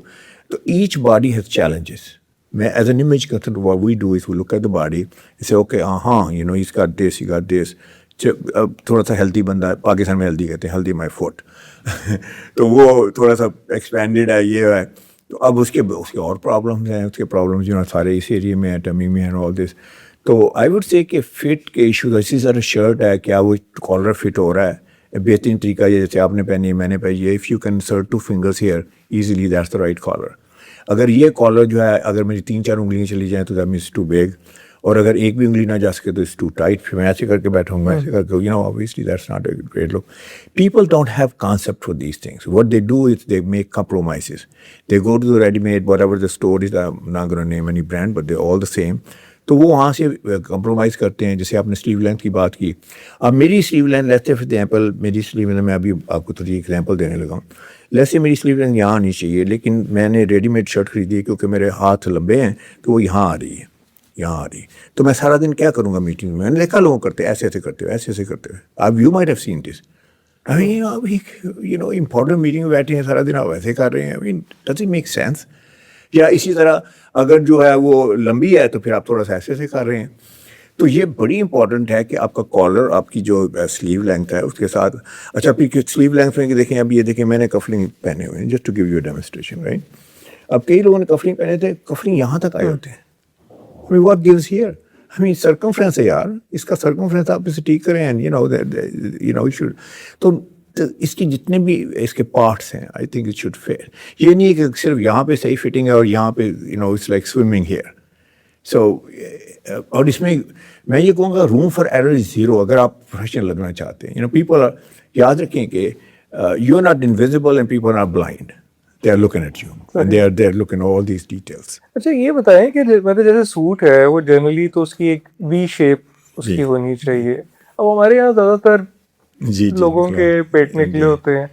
تو ایچ باڈی ہیز چیلنجز. میں as an image concern what we do is we look at the body and say okay he's got this, he got this. تھوڑا سا ہیلدی بندہ ہے, پاکستان میں ہیلدی کہتے ہیں, ہیلدی مائی فوٹ. تو وہ تھوڑا سا ایکسپینڈیڈ ہے, یہ ہے. تو اب اس کے اور پرابلمس ہیں, اس کے پرابلمس سارے اس ایریے میں ہیں, ٹمی میں ہیں, آل دس. تو آئی ووڈ سے کہ فٹ کے ایشوز, اسی طرح شرٹ ہے, کیا وہ کالر فٹ ہو رہا ہے. بہترین طریقہ یہ جیسے آپ نے پہنی ہے, میں نے پہنی ہے, if you can insert 2 fingers here easily, that's the right collar. اگر یہ کالر جو ہے اگر میری 3-4 انگلیاں چلی جائیں تو دیٹ مینس ٹو بگ, اور اگر ایک بھی انگلی نہ جا سکے تو اٹس ٹو ٹائٹ. پھر میں ایسے کر کے بیٹھا ہوں, میں ایسے کر کے obviously that's not a great look. People don't have concept for these things. What they do is they make compromises. They go to the ready-made, whatever the store is, I'm not going to name any brand, but they're all the same. تو وہ وہاں سے compromise کرتے ہیں. جیسے آپ نے sleeve length کی بات کی, اب میری سلیو لینتھ لیتے فار ایگزامپل, میری سلیو لینتھ میں ابھی آپ کو تھوڑی ایگزامپل دینے لگا ہوں. لیسے میری سلیو لینتھ یہاں آنی چاہیے, لیکن میں نے ریڈی میڈ شرٹ خریدی ہے کیونکہ میرے ہاتھ لمبے ہیں, تو وہ یہاں آ رہی ہے, یہاں آ رہی. تو میں سارا دن کیا کروں گا میٹنگ میں نے دیکھا لوگوں کرتے ایسے ایسے کرتے ہوئے, ایسے ایسے کرتے ہوئے. اب you might have seen this. Important meeting میں بیٹھے ہیں, سارا دن آپ ایسے کر رہے ہیں. Does it make sense? یا اسی طرح اگر جو ہے وہ لمبی ہے تو پھر آپ تھوڑا سا ایسے ایسے کر رہے ہیں. تو یہ بڑی امپورٹنٹ ہے کہ آپ کا کالر, آپ کی جو سلیو لینتھ ہے اس کے ساتھ. اچھا, پھر سلیو لینتھ میں دیکھیں, اب یہ دیکھیں میں نے کفلنگ پہنے ہوئے ہیں, just to give you a demonstration, right. اب کئی لوگوں نے کفلنگ پہنے تھے, کفلنگ یہاں تک آئے ہوتے ہیں. what gives here? سرکمفرنس ہے یار, اس کا سرکمفرنس آپ اسے ٹھیک کریں, should. تو اس کی جتنے بھی اس کے پارٹس ہیں, I think it should fit. یہ نہیں ہے کہ صرف یہاں پہ صحیح فٹنگ ہے اور یہاں پہ it's like swimming here. So اور اس میں میں یہ کہوں گا room for error is zero اگر آپ پروفیشنل لگنا چاہتے ہیں. پیپل یاد رکھیں کہ you are not invisible and people are blind. They are looking at you. And they are looking at all these details. اچھا, یہ بتائیں کہ مطلب جیسے سوٹ ہے وہ جنرلی تو اس کی ایک وی شیپ اس کی ہونی چاہیے. اب ہمارے یہاں زیادہ تر لوگوں کے پیٹ نکلے ہوتے ہیں,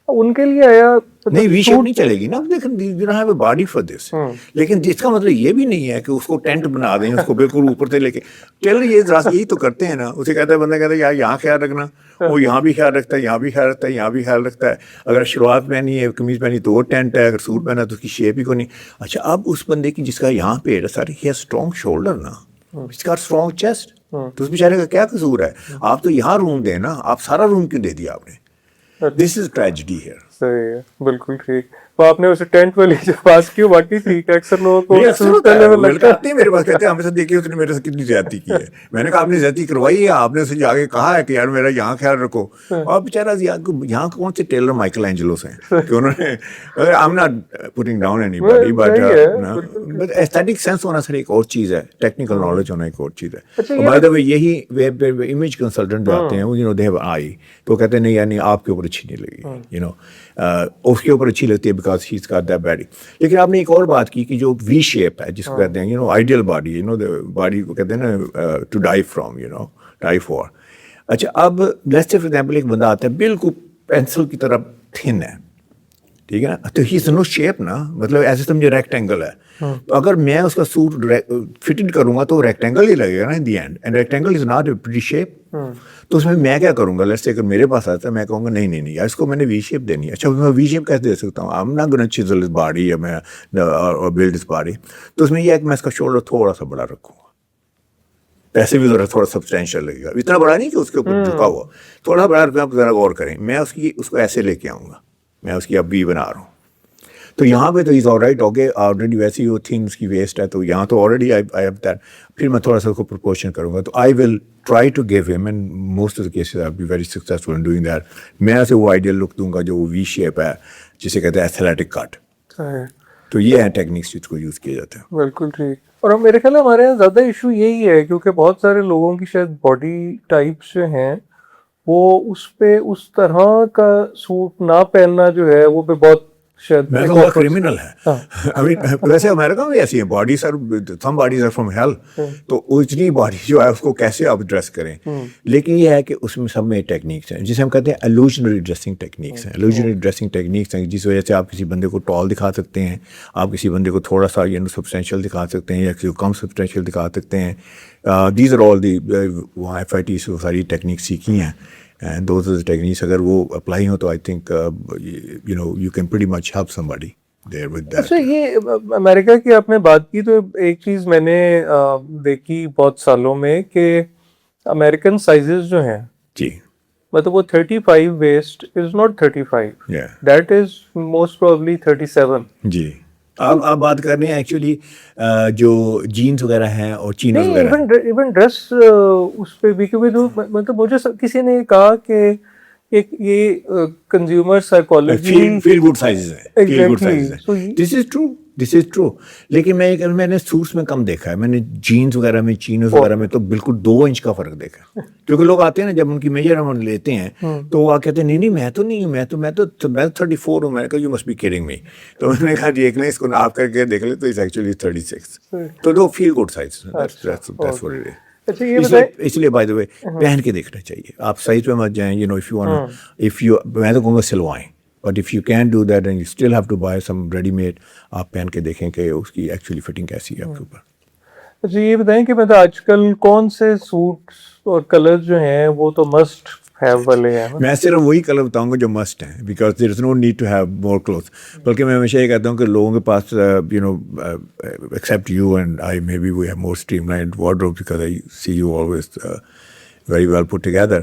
ان کے لیے آیا نہیں وی شیپ نہیں چلے گی نا. لیکن you have a body for this. لیکن جس کا مطلب یہ بھی نہیں ہے کہ اس کو ٹینٹ بنا دیں, اس کو بالکل اوپر سے لے کے چل. یہ یہی تو کرتے ہیں نا. اسے کہتا ہے بندہ کہتا ہے یار یہاں خیال رکھنا, وہ یہاں بھی خیال رکھتا ہے, یہاں بھی خیال رکھتا ہے, یہاں بھی خیال رکھتا ہے. اگر شلوار پہنی ہے, قمیض پہنی تو وہ ٹینٹ ہے, اگر سوٹ پہنا تو اس کی شیپ ہی کو نہیں. اچھا, اب اس بندے کی جس کا یہاں پیٹ ہے ساری, ہی ہیز اسٹرانگ شولڈر نا, اس کا اسٹرانگ چیسٹ, تو اس بیچارے کا کیا قصور ہے؟ آپ تو یہاں روم دیں نا, آپ سارا روم کیوں دے دیا آپ نے؟ دس از ٹریجڈی ہیئر. صحیح ہے, بالکل ٹھیک. تو آپ نے اسے ٹینٹ والی جو بات کی باقی ٹھیک ہے, اکثر لوگوں کو نہیں، اکثر سوٹ ہوتا ہے. کرنے میں لڑکے لگتا آتے ہیں میرے پاس کہتے ہیں ہمیں سے دیکھیے اس نے میرے سے کتنی زیادتی کی ہے. میں نے کہا آپ نے زیادتی کروائی ہے, آپ نے اسے جا کے کہا ہے کہ یار میرا یہاں خیال رکھو. اور بیچارہ یہاں کون سے ٹیلر مائیکل اینجلوس ہیں کہ انہوں نے, آئی am not putting down any body, but aesthetic sense ہونا سر ایک اور چیز ہے, ٹیکنیکل نالج ہونا ایک اور چیز ہے. بائی دا وے یہی امیج کنسلٹنٹ جو آتے ہیں وہ دے ہیو آئی, تو کہتے ہیں نہیں یعنی آپ کے اوپر اچھی نہیں لگی, اس کے اوپر اچھی لگتی ہے because he is got that body. لیکن آپ نے ایک اور بات کی کہ جو وی شیپ ہے جس کو کہتے ہیں آئیڈیل باڈی, باڈی کو کہتے ہیں نا to die from, die for. اچھا, اب لیٹس سے فار ایگزامپل ایک بندہ آتا ہے بالکل پینسل کی طرح تھن ہے, ٹھیک ہے نا, تو ہی از نو شیپ نا, مطلب ایسے سمجھے ریکٹینگل ہے. تو اگر میں اس کا سوٹ فٹڈ کروں گا تو ریکٹینگل ہی لگے گا نا in the end, and rectangle is not a pretty shape. تو اس میں کیا کروں گا, لیٹس سے اگر میرے پاس آتا ہے میں کہوں گا نہیں یار اس کو میں نے وی شیپ دینی ہے. اچھا میں وی شیپ کیسے دے سکتا ہوں, I am not gonna chisel اس باڈی یا میں بلڈ اس باڈی. تو اس میں یہ ہے کہ میں اس کا شولڈر تھوڑا سا بڑا رکھوں گا, پیسے بھی تھوڑا سبسٹینشیل لگے گا, اتنا بڑا نہیں کہ اس کے اوپر جھکا ہوا, تھوڑا بڑا. آپ ذرا غور کریں, میں اس کو ایسے لے کے آؤں گا, میں اس کی اب وی بنا رہا ہوں. تو یہاں پہ تو از آل رائٹ, اوکے آلریڈی ویسی وہ تھن اس کی ویسٹ ہے, تو یہاں تو آلریڈی آئی ہیو دیٹ. پھر میں تھوڑا سا اس کو پرپورشن کروں گا, تو I will try to give them, and most of the cases I be very successful in doing that. میں اسے وہ آئیڈیل لک دوں گا جو وہ وی شیپ ہے جسے کہتے ہیں ایتھلیٹک کٹ. تو یہ ہے ٹیکنیکس جس کو یوز کیا جاتا ہے. بالکل ٹھیک. اور میرے خیال ہے ہمارے یہاں زیادہ ایشو یہی ہے کیونکہ بہت سارے لوگوں کی شاید باڈی ٹائپس جو ہیں وہ اس پہ اس طرح کا سوٹ نہ پہننا جو ہے وہ پہ بہت شاید میں کہوں گا کرمنل ہے. ویسے امریکہ میں ایسی ہیں bodies, some bodies are from hell, تو اتنی باڈی جو ہے اس کو کیسے آپ ڈریس کریں. لیکن یہ ہے کہ اس میں سب میں ٹیکنیکس ہیں جسے ہم کہتے ہیں الوژنری ڈریسنگ ٹیکنیکس ہیں. الوژنری ڈریسنگ ٹیکنیکس ہیں جس وجہ سے آپ کسی بندے کو ٹال دکھا سکتے ہیں, آپ کسی بندے کو تھوڑا سا سبسٹینشیل دکھا سکتے ہیں یا کسی کو کم سبسٹینشیل دکھا سکتے ہیں. دیز آر آل دی وہاں ایف آئی ٹی سے ساری ٹیکنیکس سیکھی ہیں. And those are the techniques, اگر وہ اپلائی ہو تو I think you can pretty much help somebody there with that. اچھا, یہ امریکہ کی آپ نے بات کی تو ایک چیز میں نے دیکھی بہت سالوں میں کہ امریکن سائزز جو ہیں جی مطلب وہ 35 waist is not 35, that is most probably 37. جی آپ بات کر رہے ہیں ایکچولی جو جینس وغیرہ ہیں اور چینوز وغیرہ. ایون ڈریس اس پہ بھی, کیونکہ مطلب مجھے کسی نے کہا کہ ایک یہ consumer psychology feel good sizes ہیں, فیل گڈ سائزز ہیں. This is true. لیکن میں نے سوٹس میں کم دیکھا ہے, میں نے جینس وغیرہ میں چینوز وغیرہ میں تو بالکل 2 انچ کا فرق دیکھا ہے. کیونکہ لوگ آتے ہیں نا جب ان کی میجرمنٹ لیتے ہیں تو وہ کہتے ہیں نہیں میں تو 34 ہوں. میں نے کہا یو مسٹ بی کیڈنگ می. تو میں نے کہا دیکھ لیں اس کو ناپ کر کے دیکھ لیں تو اٹس ایکچولی 36. تو دو feel good size, that's what it is. اس لیے بائی دا وے پہن کے دیکھنا چاہیے, آپ سائز پہ مت جائیں. میں تو کہوں گا سلوائیں, but if you can do that and you still have to buy some ready made, آپ پہن کے دیکھیں کہ اس کی ایکچولی فٹنگ کیسی ہے آپ کے اوپر. اچھا یہ بتائیں کہ مطلب آج کل کون سے سوٹس اور کلر جو ہیں وہ تو مسٹ ہیو والے ہیں؟ میں صرف وہی کلر بتاؤں گا جو مسٹ ہیں, because there is no need to have more cloth. بلکہ میں ہمیشہ یہ کہتا ہوں کہ لوگوں کے پاس except you and I maybe we have more streamlined wardrobe because I see you always very well put together.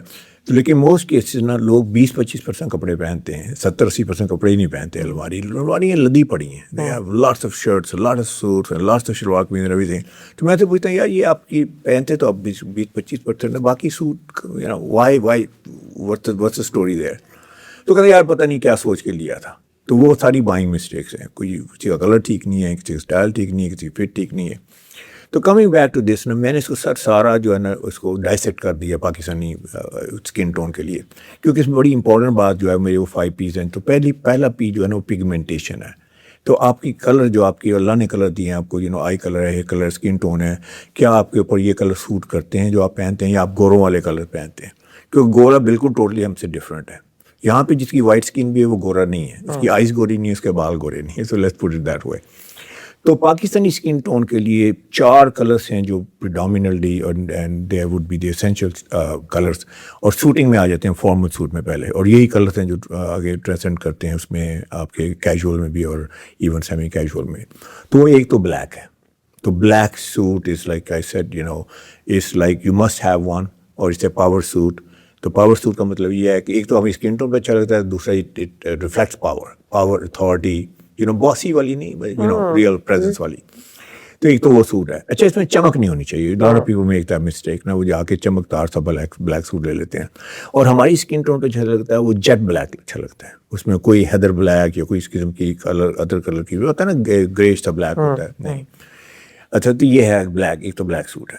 لیکن موسٹ کیسز نا لوگ 20-25% کپڑے پہنتے ہیں, 70-80% کپڑے ہی نہیں پہنتے. الماریاں لدی پڑی ہیں, they have lots of shirts, lots of suits, lots of shalwar kameez and everything. تو میں تو پوچھتا ہوں یار یہ آپ کی پہنتے تو اب 20-25% باقی suit why what's the story there. تو کہتے یار پتہ نہیں کیا سوچ کے لیا تھا. تو وہ ساری بائنگ مسٹیکس ہیں, کسی کا کلر ٹھیک نہیں ہے, کسی کا اسٹائل ٹھیک نہیں ہے, کسی کی فٹ ٹھیک نہیں ہے. تو کمنگ بیک ٹو دس نا, میں نے اس کو سارا جو ہے نا اس کو ڈائسیکٹ کر دیا پاکستانی اسکن ٹون کے لیے, کیونکہ اس میں بڑی امپورٹنٹ بات جو ہے میرے وہ 5 پیز ہیں. تو پہلا پی جو ہے نا وہ پگمنٹیشن ہے. تو آپ کی کلر جو آپ کی اللہ نے کلر دیے ہیں آپ کو, آئی کلر ہے, ہیئر کلر, اسکن ٹون ہے, کیا آپ کے اوپر یہ کلر سوٹ کرتے ہیں جو آپ پہنتے ہیں, یا آپ گوروں والے کلر پہنتے ہیں. کیونکہ گورا بالکل ٹوٹلی ہم سے ڈفرینٹ ہے. یہاں پہ جس کی وائٹ اسکن بھی ہے وہ گورا نہیں ہے, اس کی آئز گوری نہیں ہے, اس کے بال گورے نہیں ہے. So let's put it that way. تو پاکستانی اسکن ٹون کے لیے 4 کلرس ہیں جو predominantly and there would be the essential colours, اور سوٹنگ میں آ جاتے ہیں فارمل سوٹ میں پہلے, اور یہی کلرس ہیں جو آگے ٹرانسینڈ کرتے ہیں اس میں آپ کے کیجول میں بھی اور ایون سیمی کیجول میں. تو ایک تو بلیک ہے. تو black suit is like I said is like you must have one, اور اٹس اے پاور سوٹ. تو پاور سوٹ کا مطلب یہ ہے کہ ایک تو ہمیں اسکن ٹون پہ اچھا لگتا ہے, دوسرا اٹ ریفلیکٹس پاور اتھارٹی, باسی والی نہیں, ریئل پریزنس والی. تو ایک تو وہ سوٹ ہے. اچھا اس میں چمک نہیں ہونی چاہیے. Lot of people make that mistake نا, وہ جا کے چمکدار سا بلیک سوٹ لے لیتے ہیں, اور ہماری اسکن ٹون پہ اچھا لگتا ہے وہ جیٹ بلیک اچھا لگتا ہے. اس میں کوئی ہیدر بلیک یا کوئی اس قسم کی ادر کلر کی ہوتا ہے نا, گریش سا بلیک ہوتا ہے, نہیں. اچھا تو یہ ہے بلیک, ایک تو بلیک سوٹ ہے.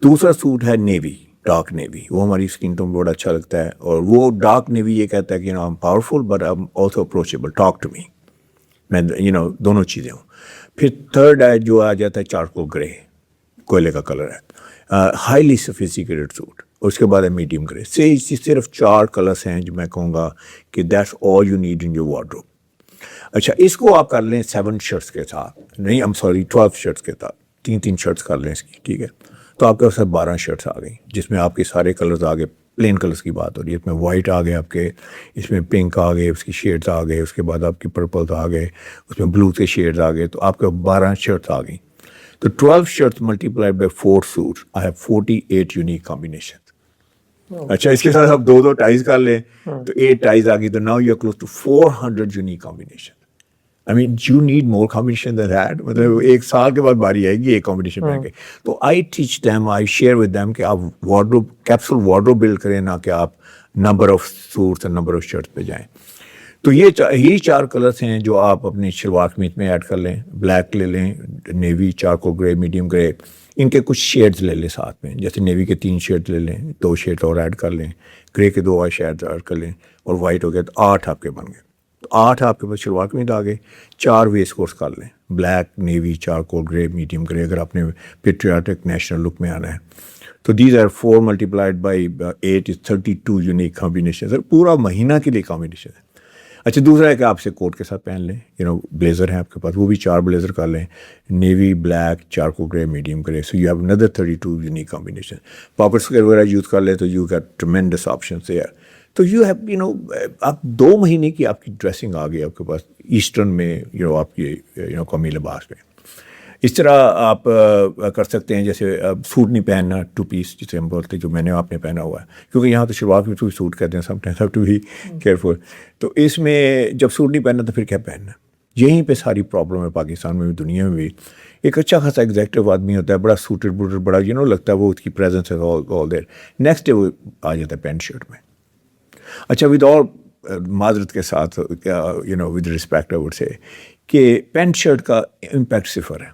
دوسرا سوٹ ہے نیوی, ڈارک نیوی. وہ ہماری اسکن ٹون بڑا اچھا لگتا ہے, اور وہ ڈارک نیوی یہ کہتا ہے کہ I am powerful but I am also approachable, talk to me. میں دونوں چیزیں ہوں. پھر تھرڈ ہے جو آ جاتا ہے چارکول گرے, کوئلے کا کلر ہے, ہائیلی سوفیسٹیکیٹڈ سوٹ. اس کے بعد ہے میڈیم گرے. صرف 4 کلرس ہیں جو میں کہوں گا کہ that's all you need in your wardrobe. اچھا اس کو آپ کر لیں 7 شرٹس کے ساتھ, نہیں I'm sorry 12 شرٹس کے ساتھ, 3 شرٹس کر لیں اس کی, ٹھیک ہے. تو آپ کے پاس 12 شرٹس آ گئی, جس میں آپ کے سارے کلرز آ گئے. پلین کلرس کی بات ہو رہی ہے. اس میں وائٹ آ گئے آپ کے, اس میں پنک آ گئے, اس کی شیڈز آ گئے, اس کے بعد آپ کی پرپلز آ گئے, اس میں بلو کے شیڈز آ گئے. تو آپ کے 12 شرٹس آ گئیں. تو 12 shirts multiplied by 4 suits, I have 48 unique combination. اچھا اس کے ساتھ آپ 2 ٹائز کر لیں تو 8 ٹائز آ گئی. تو now you are close to 400 unique combination. I mean, you need more combination than that. مطلب 1 سال کے بعد باری آئے گی ایک کمبینیشن پہن کے. تو I teach them, I share with them کہ آپ وارڈروب, کیپسول وارڈروب بلڈ کریں, نہ کہ آپ نمبر آف سوٹس اور نمبر آف شرٹس پہ جائیں. تو یہی 4 کلرس ہیں جو آپ اپنی شلوار قمیض میں ایڈ کر لیں. بلیک لے لیں, نیوی, چارکول گرے, میڈیم گرے, ان کے کچھ شیڈز لے لیں ساتھ میں. جیسے نیوی کے 3 شیڈ لے لیں, 2 شیڈ اور ایڈ کر لیں, گرے کے 2 اور شیڈ ایڈ کر لیں, اور وائٹ ہو گیا تو 8 آپ کے بن گئے. تو 8 آپ کے پاس شلوار قمیض آ گئے. 4 ویسٹ کوٹس کر لیں, black, navy, charcoal grey, medium گرے, اگر آپ نے پیٹریاٹک نیشنل لک میں آنا ہے. تو these are 4 multiplied by 8 is 32 unique combination. Sir پورا مہینہ کے لیے کمبینیشن ہے. اچھا دوسرا ہے کہ آپ سے کوٹ کے ساتھ پہن لیں, بلیزر ہے آپ کے پاس, وہ بھی 4 بلیزر کر لیں, navy, black, charcoal grey, medium grey. So you have اندر 32 یونیک کمبینیشن. پاپر اسکوئر وغیرہ یوز کر لیں تو you get tremendous options there. تو یو ہیو آپ 2 مہینے کی آپ کی ڈریسنگ آ گئی آپ کے پاس ایسٹرن میں, آپ کی قومی لباس میں. اس طرح آپ کر سکتے ہیں. جیسے سوٹ نہیں پہننا, 2 پیس جسے ہم بولتے ہیں, جو میں نے آپ نے پہنا ہوا ہے, کیونکہ یہاں تو شلوار میں سوٹ کہتے ہیں, sometimes have to be careful. تو اس میں جب سوٹ نہیں پہننا تو پھر کیا پہننا؟ یہیں پہ ساری پرابلم ہے پاکستان میں بھی, دنیا میں بھی. ایک اچھا خاصا ایگزیکٹو آدمی ہوتا ہے, بڑا سوٹڈ بوٹڈ, بڑا لگتا ہے وہ اس کی پریزنس ہے آل دیر. نیکسٹ ڈے وہ آ جاتا ہے پینٹ شرٹ میں. اچھا ود آل معذرت کے ساتھ with respect I would say کہ پینٹ شرٹ کا امپیکٹ صفر ہے.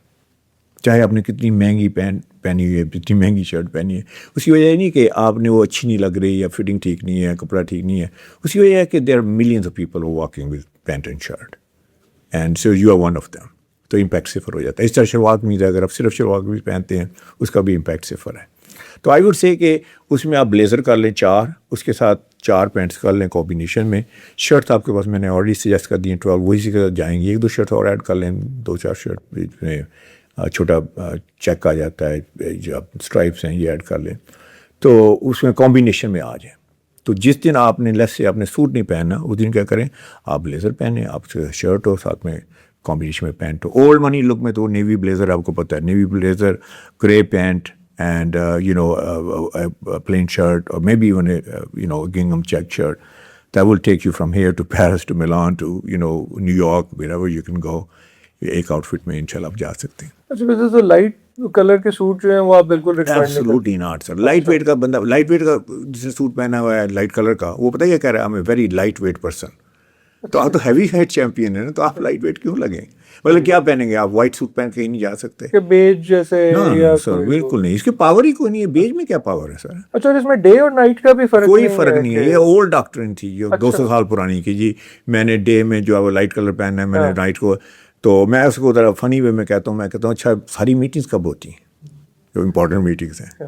چاہے آپ نے کتنی مہنگی پینٹ پہنی ہوئی ہے, کتنی مہنگی شرٹ پہنی ہے, اس کی وجہ یہ نہیں کہ آپ نے وہ اچھی نہیں لگ رہی یا فٹنگ ٹھیک نہیں ہے, کپڑا ٹھیک نہیں ہے. اس کی وجہ ہے کہ there are millions of people walking with pant and shirt, and so you are one of them. تو امپیکٹ صفر ہو جاتا ہے. اس طرح شلوار قمیض ہے, اگر آپ صرف شلوار قمیض پہنتے ہیں اس کا بھی امپیکٹ صفر ہے. تو آئی وڈ سے کہ اس میں آپ بلیزر کر لیں 4, اس کے ساتھ 4 پینٹس کر لیں کمبینیشن میں. شرٹ آپ کے پاس میں نے آلریڈی سجیسٹ کر دی ہیں 12, وہی سے جائیں گے. 1-2 شرٹ اور ایڈ کر لیں, 2-4 شرٹ میں چھوٹا چیک آ جاتا ہے, جو آپ اسٹرائپس ہیں یہ ایڈ کر لیں. تو اس میں کمبینیشن میں آ جائیں. تو جس دن آپ نے لیس سے آپ نے سوٹ نہیں پہننا, اس دن کیا کریں, آپ بلیزر پہنیں, آپ شرٹ ہو ساتھ میں کمبینیشن میں پینٹ ہو. اولڈ منی لک میں تو نیوی بلیزر آپ کو پتہ ہے, navy blazer, grey pant, and a plain shirt, or maybe even a gingham check shirt that will take you from here to Paris to Milan to New York, wherever you can go. ایک out fit میں انشاءاللہ آپ جا سکتے ہیں. اچھا ویسے تو لائٹ کلر کے سوٹ جو ہیں وہ آپ بالکل ریکمینڈ نہیں کرتے؟ Absolutely not, sir. Light weight کا بندہ, لائٹ ویٹ کا جسے سوٹ پہنا ہوا ہے لائٹ کلر کا, وہ پتہ ہے کیا کہہ رہا ہے, I'm a very light weight person. تو آپ تو ہیوی ویٹ چیمپئن ہیں نا, تو آپ لائٹ ویٹ کیوں لگیں؟ مطلب کیا پہنیں گے آپ؟ وائٹ سوٹ پہن کے ہی نہیں جا سکتے کہ بیج جیسے؟ سر بالکل نہیں, اس کی پاور ہی کوئی نہیں ہے. بیج میں کیا پاور ہے سر؟ اچھا اس میں ڈے اور نائٹ کا بھی فرق کوئی فرق نہیں ہے. یہ اولڈ ڈاکٹرن تھی جو 200 سال پرانی کی, جی میں نے ڈے میں جو ہے وہ لائٹ کلر پہننا ہے, میں نے نائٹ کو. تو میں اس کو ذرا فنی وے میں کہتا ہوں اچھا ساری میٹنگس کب ہوتی ہیں جو امپورٹنٹ میٹنگس ہیں؟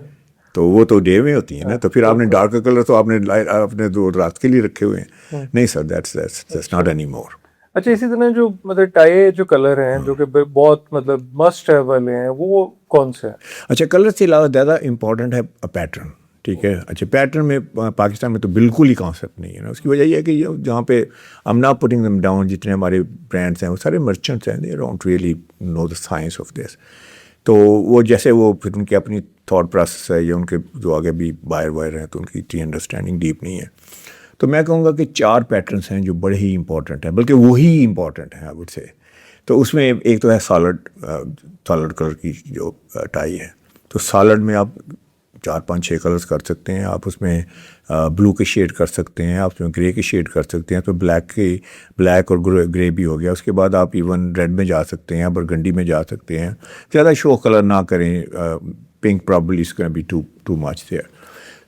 تو وہ تو ڈے میں ہوتی ہیں نا. تو پھر آپ نے ڈارک کلر تو آپ نے 2 رات کے لیے رکھے ہوئے ہیں. نہیں سر, دیٹس ناٹ اینی مور. اچھا اسی طرح جو مطلب ٹائی جو کلر ہیں جو کہ بہت مطلب مسٹ ہیو والے ہیں, وہ کون سے ہیں؟ اچھا کلر سے علاوہ زیادہ امپورٹنٹ ہے پیٹرن. ٹھیک ہے. اچھا پیٹرن میں پاکستان میں تو بالکل ہی کانسیپٹ نہیں ہے نا. اس کی وجہ یہ ہے کہ جہاں پہ I'm not putting them down, جتنے ہمارے برانڈس ہیں وہ سارے مرچنٹس ہیں, they don't really know the science of this. تو وہ جیسے وہ پھر ان کی اپنی تھاٹ پروسیس ہے یا ان کے جو آگے بھی بائر وائر ہیں تو ان کی اتنی انڈرسٹینڈنگ ڈیپ نہیں ہے. تو میں کہوں گا کہ 4 پیٹرنس ہیں جو بڑے ہی امپورٹنٹ ہیں, بلکہ وہی امپورٹنٹ ہیں آئی وڈ سے. تو اس میں ایک تو ہے سالڈ کلر کی جو ٹائی ہے. تو سالڈ میں آپ 4 5 6 کلرز کر سکتے ہیں. آپ اس میں بلو کے شیڈ کر سکتے ہیں, آپ اس میں گرے کے شیڈ کر سکتے ہیں, تو بلیک اور گرے بھی ہو گیا. اس کے بعد آپ ایون ریڈ میں جا سکتے ہیں, برگنڈی میں جا سکتے ہیں. زیادہ شو کلر نہ کریں, پنک پرابلی اس کا بھی ٹو مچ دیئر.